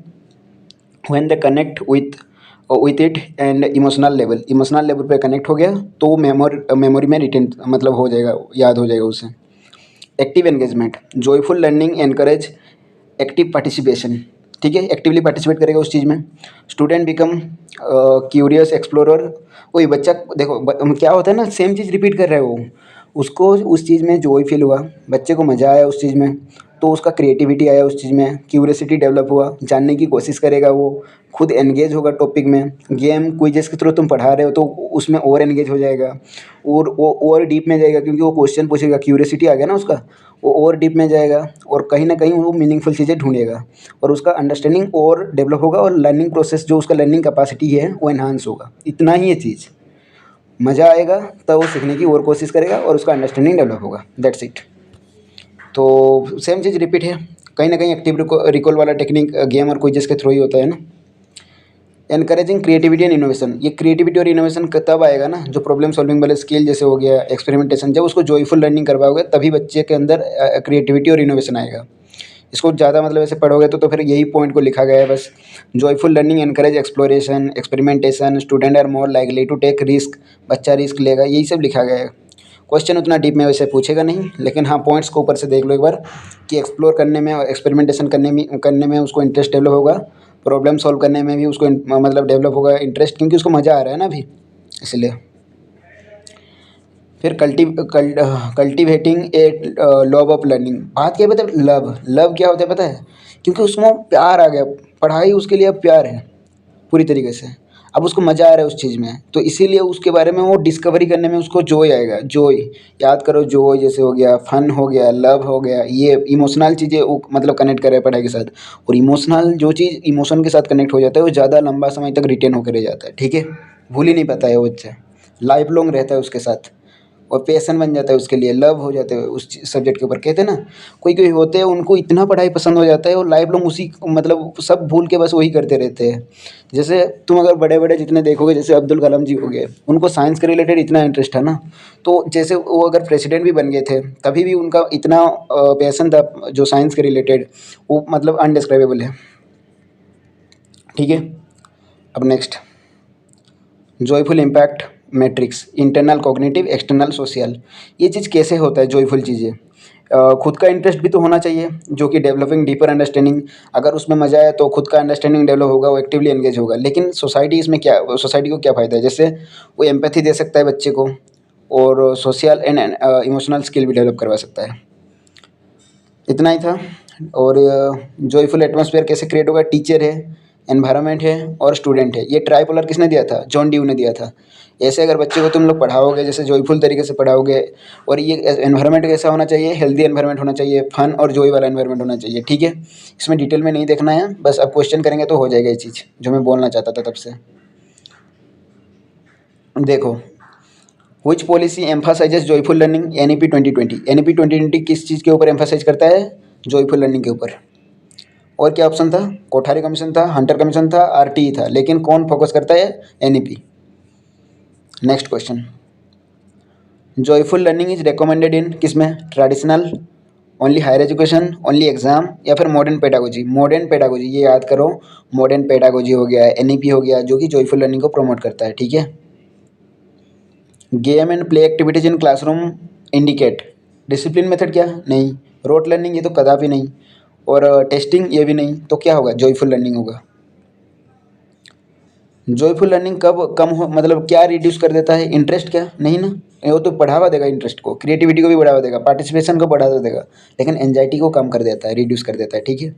when they connect with it and emotional level पे कनेक्ट हो गया तो मेमोरी में रिटेन मतलब हो जाएगा, याद हो जाएगा उसे। Active engagement. Joyful learning encourage active participation. ठीक है, एक्टिवली पार्टिसिपेट करेगा उस चीज़ में। Student become curious explorer. वही बच्चा देखो क्या होता है ना, सेम चीज़ रिपीट कर रहे हो, उसको उस चीज़ में जॉय फील हुआ, बच्चे को मज़ा आया उस चीज़ में, तो उसका क्रिएटिविटी आया उस चीज़ में, क्यूरियसिटी डेवलप हुआ, जानने की कोशिश करेगा वो, खुद एंगेज होगा टॉपिक में। गेम क्विजेस के थ्रू तुम पढ़ा रहे हो तो उसमें और एंगेज हो जाएगा और वो और डीप में जाएगा क्योंकि वो क्वेश्चन पूछेगा, क्यूरियसिटी आ गया ना उसका, वो और डीप में जाएगा और कहीं ना कहीं वो मीनिंगफुल चीज़ें ढूंढेगा और उसका अंडरस्टैंडिंग और डेवलप होगा और लर्निंग प्रोसेस जो उसका लर्निंग कैपेसिटी है वो एनहांस होगा। इतना ही ये चीज़, मज़ा आएगा तब वो सीखने की और कोशिश करेगा और उसका अंडरस्टैंडिंग डेवलप होगा। That's it. तो सेम चीज़ रिपीट है, कहीं ना कहीं एक्टिव रिकॉल वाला टेक्निक गेम और क्विजेस के थ्रू ही होता है ना। Encouraging creativity and innovation. ये क्रिएटिविटी और इनोवेशन तब आएगा ना, जो प्रॉब्लम सॉल्विंग वाले स्किल जैसे हो गया, एक्सपेरिमेंटेशन, जब उसको जॉयफुल लर्निंग करवाओगे तभी बच्चे के अंदर क्रिएटिविटी और इनोवेशन आएगा। इसको ज़्यादा मतलब ऐसे पढ़ोगे तो फिर यही पॉइंट को लिखा गया है बस। Joyful learning encourage exploration, experimentation, student are more likely to take risk, बच्चा रिस्क लेगा, यही सब लिखा गया है। क्वेश्चन उतना डीप में वैसे पूछेगा नहीं, लेकिन हाँ पॉइंट्स को ऊपर से देख लो एक बार कि एक्सप्लोर करने में और एक्सपेरिमेंटेशन करने में उसको इंटरेस्ट डेवलप होगा, प्रॉब्लम सॉल्व करने में भी उसको मतलब डेवलप होगा इंटरेस्ट, क्योंकि उसको मज़ा आ रहा है ना अभी, इसलिए। फिर cultivating A love of learning. बात क्या है पता है? लव क्या होता है पता है? क्योंकि उसमें प्यार आ गया, पढ़ाई उसके लिए अब प्यार है पूरी तरीके से, अब उसको मज़ा आ रहा है उस चीज़ में, तो इसीलिए उसके बारे में वो डिस्कवरी करने में उसको जॉय आएगा। जॉय, याद करो, जॉय जैसे हो गया, फन हो गया, लव हो गया, ये इमोशनल चीज़ें वो मतलब कनेक्ट कर रहे हैं पढ़ाई के साथ। और इमोशनल जो चीज़ इमोशन के साथ कनेक्ट हो जाता है वो ज़्यादा लंबा समय तक रिटेन होकर रह जाता है। ठीक है, भूल ही नहीं पाता है वो बच्चा, लाइफ लॉन्ग रहता है उसके साथ और पैशन बन जाता है उसके लिए, लव हो जाते हैं उस सब्जेक्ट के ऊपर। कहते हैं ना, कोई कोई होते हैं उनको इतना पढ़ाई पसंद हो जाता है और लाइफ लॉन्ग उसी मतलब सब भूल के बस वही करते रहते हैं। जैसे तुम अगर बड़े बड़े जितने देखोगे, जैसे अब्दुल कलाम जी हो गए, उनको साइंस के रिलेटेड इतना इंटरेस्ट था ना, तो जैसे वो अगर प्रेसिडेंट भी बन गए थे तभी भी उनका इतना पैशन था जो साइंस के रिलेटेड, वो मतलब अनडिस्क्राइबेबल है। ठीक है, अब next, joyful impact matrix, internal cognitive, external social. ये चीज़ कैसे होता है जॉयफुल चीज़ें? खुद का इंटरेस्ट भी तो होना चाहिए, जो कि डेवलपिंग डीपर अंडरस्टैंडिंग। अगर उसमें मज़ा आए तो खुद का अंडरस्टैंडिंग डेवलप होगा, वो एक्टिवली एंगेज होगा। लेकिन सोसाइटी इसमें क्या, सोसाइटी को क्या फ़ायदा है? जैसे वो एम्पैथी दे सकता है बच्चे को और सोशल एंड इमोशनल स्किल भी डेवलप करवा सकता है। इतना ही था। और जॉयफुल एटमॉस्फेयर कैसे क्रिएट होगा? टीचर है, एनवायरनमेंट है और स्टूडेंट है। ये ट्राइपोलर किसने दिया था? जॉन ड्यू ने दिया था। ऐसे अगर बच्चे को तुम लोग पढ़ाओगे, जैसे जॉयफुल तरीके से पढ़ाओगे, और ये एनवायरनमेंट कैसा होना चाहिए? हेल्दी एनवायरनमेंट होना चाहिए, फन और जॉय वाला एनवायरनमेंट होना चाहिए। ठीक है, इसमें डिटेल में नहीं देखना है, बस अब क्वेश्चन करेंगे तो हो जाएगा ये चीज़ जो मैं बोलना चाहता था तब से। देखो, which policy emphasises joyful learning? NEP 2020। NEP 2020 किस चीज़ के ऊपर एम्फासाइज करता है? जॉयफुल लर्निंग के ऊपर। और क्या ऑप्शन था? कोठारी कमीशन था, हंटर कमीशन था, RTE था, लेकिन कौन फोकस करता है? NEP। Next question, joyful learning is recommended in किसमें? Traditional, only higher education, only exam, या फिर मॉडर्न पेडागोजी? मॉडर्न पेडागोजी, ये याद करो, मॉडर्न पेडागोजी हो गया, NEP हो गया, जो कि जॉयफुल लर्निंग को प्रमोट करता है। ठीक है, game and play activities in classroom indicate, discipline method क्या? नहीं। रोट लर्निंग, ये तो कदापि नहीं। और टेस्टिंग, ये भी नहीं। तो क्या होगा? जॉयफुल लर्निंग होगा। जॉयफुल लर्निंग कब कम हो, मतलब क्या रिड्यूस कर देता है? इंटरेस्ट क्या? नहीं ना, वो तो बढ़ावा देगा इंटरेस्ट को, क्रिएटिविटी को भी बढ़ावा देगा, पार्टिसिपेशन को बढ़ावा देगा, लेकिन एंजाइटी को कम कर देता है, रिड्यूस कर देता है। ठीक है,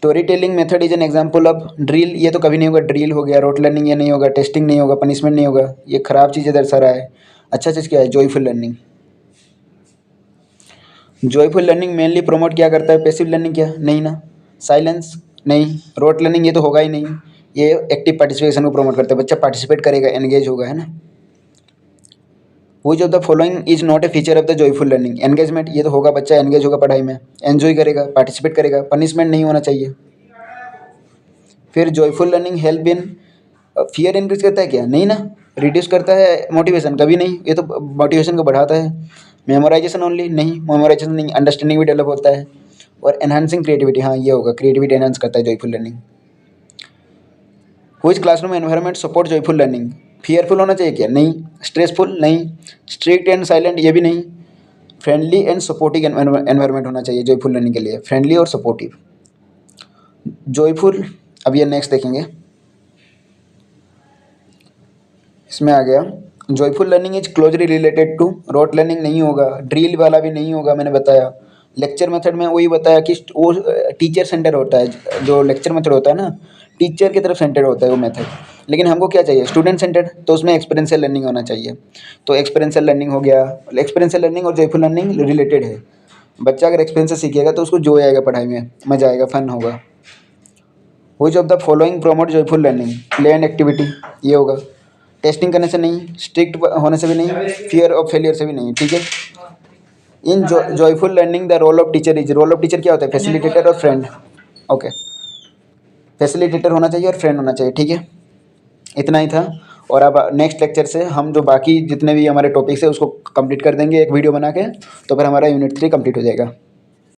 story telling method is an example of drill, ये तो कभी नहीं होगा, ड्रिल हो गया, रोट लर्निंग ये नहीं होगा, टेस्टिंग नहीं होगा, पनिशमेंट नहीं होगा, ये खराब चीज़ें दर्शा रहा है। अच्छा चीज़ क्या है? Joyful learning. Joyful learning mainly promote क्या करता है? पैसिव लर्निंग क्या? नहीं ना। साइलेंस नहीं। रोट लर्निंग ये तो होगा ही नहीं, ये एक्टिव पार्टिसिपेशन को प्रमोट करता है, बच्चा पार्टिसिपेट करेगा, एंगेज होगा, है ना। Which of the following is not a feature of the joyful learning? Engagement ये तो होगा, बच्चा एंगेज होगा पढ़ाई में, एंजॉय करेगा, पार्टिसिपेट करेगा। पनिशमेंट नहीं होना चाहिए। फिर joyful learning help in fear increase करता है क्या? नहीं ना। रिड्यूस करता है मोटिवेशन? कभी नहीं, ये तो मोटिवेशन को बढ़ाता है। Memorisation only? नहीं, मेमोराइजेशन नहीं, अंडरस्टैंडिंग भी डेवलप होता है। और एनहांसिंग क्रिएटिविटी, हाँ ये होगा, क्रिएटिविटी एनहांस करता है joyful learning. Which classroom environment support joyful learning? Fearful होना चाहिए क्या? नहीं। स्ट्रेसफुल? नहीं। Strict and silent? ये भी नहीं। फ्रेंडली एंड सपोर्टिव एनवायरनमेंट होना चाहिए जॉयफुल लर्निंग के लिए, फ्रेंडली और सपोर्टिव। जॉयफुल, अब ये नेक्स्ट देखेंगे, इसमें आ गया joyful learning is closely related to rote learning. नहीं होगा, ड्रिल वाला भी नहीं होगा, मैंने बताया। लेक्चर मेथड में वही बताया कि वो टीचर सेंटर होता है, जो लेक्चर मेथड होता है ना, टीचर की तरफ सेंटर होता है वो मेथड। लेकिन हमको क्या चाहिए? स्टूडेंट सेंटर, तो उसमें एक्सपीरियंशियल लर्निंग होना चाहिए। तो एक्सपीरियंशियल लर्निंग हो गया। एक्सपीरियंशियल लर्निंग और जॉयफुल लर्निंग रिलेटेड है। बच्चा अगर एक्सपीरियंस से सीखेगा तो उसको जो आएगा पढ़ाई में, मजा आएगा, फन होगा। Which of the following promote joyful learning? Play and activity, ये होगा। टेस्टिंग करने से नहीं, स्ट्रिक्ट होने से भी नहीं, फियर ऑफ फेलियर से भी नहीं, ठीक है। In joyful learning the role of teacher is, role of teacher क्या होता है? फैसिलिटेटर और फ्रेंड। ओके, फैसिलिटेटर होना चाहिए और फ्रेंड होना चाहिए, ठीक है। इतना ही था। और अब नेक्स्ट लेक्चर से हम जो बाकी जितने भी हमारे टॉपिक्स है उसको कंप्लीट कर देंगे एक वीडियो बना के, तो फिर हमारा यूनिट 3 कंप्लीट हो जाएगा।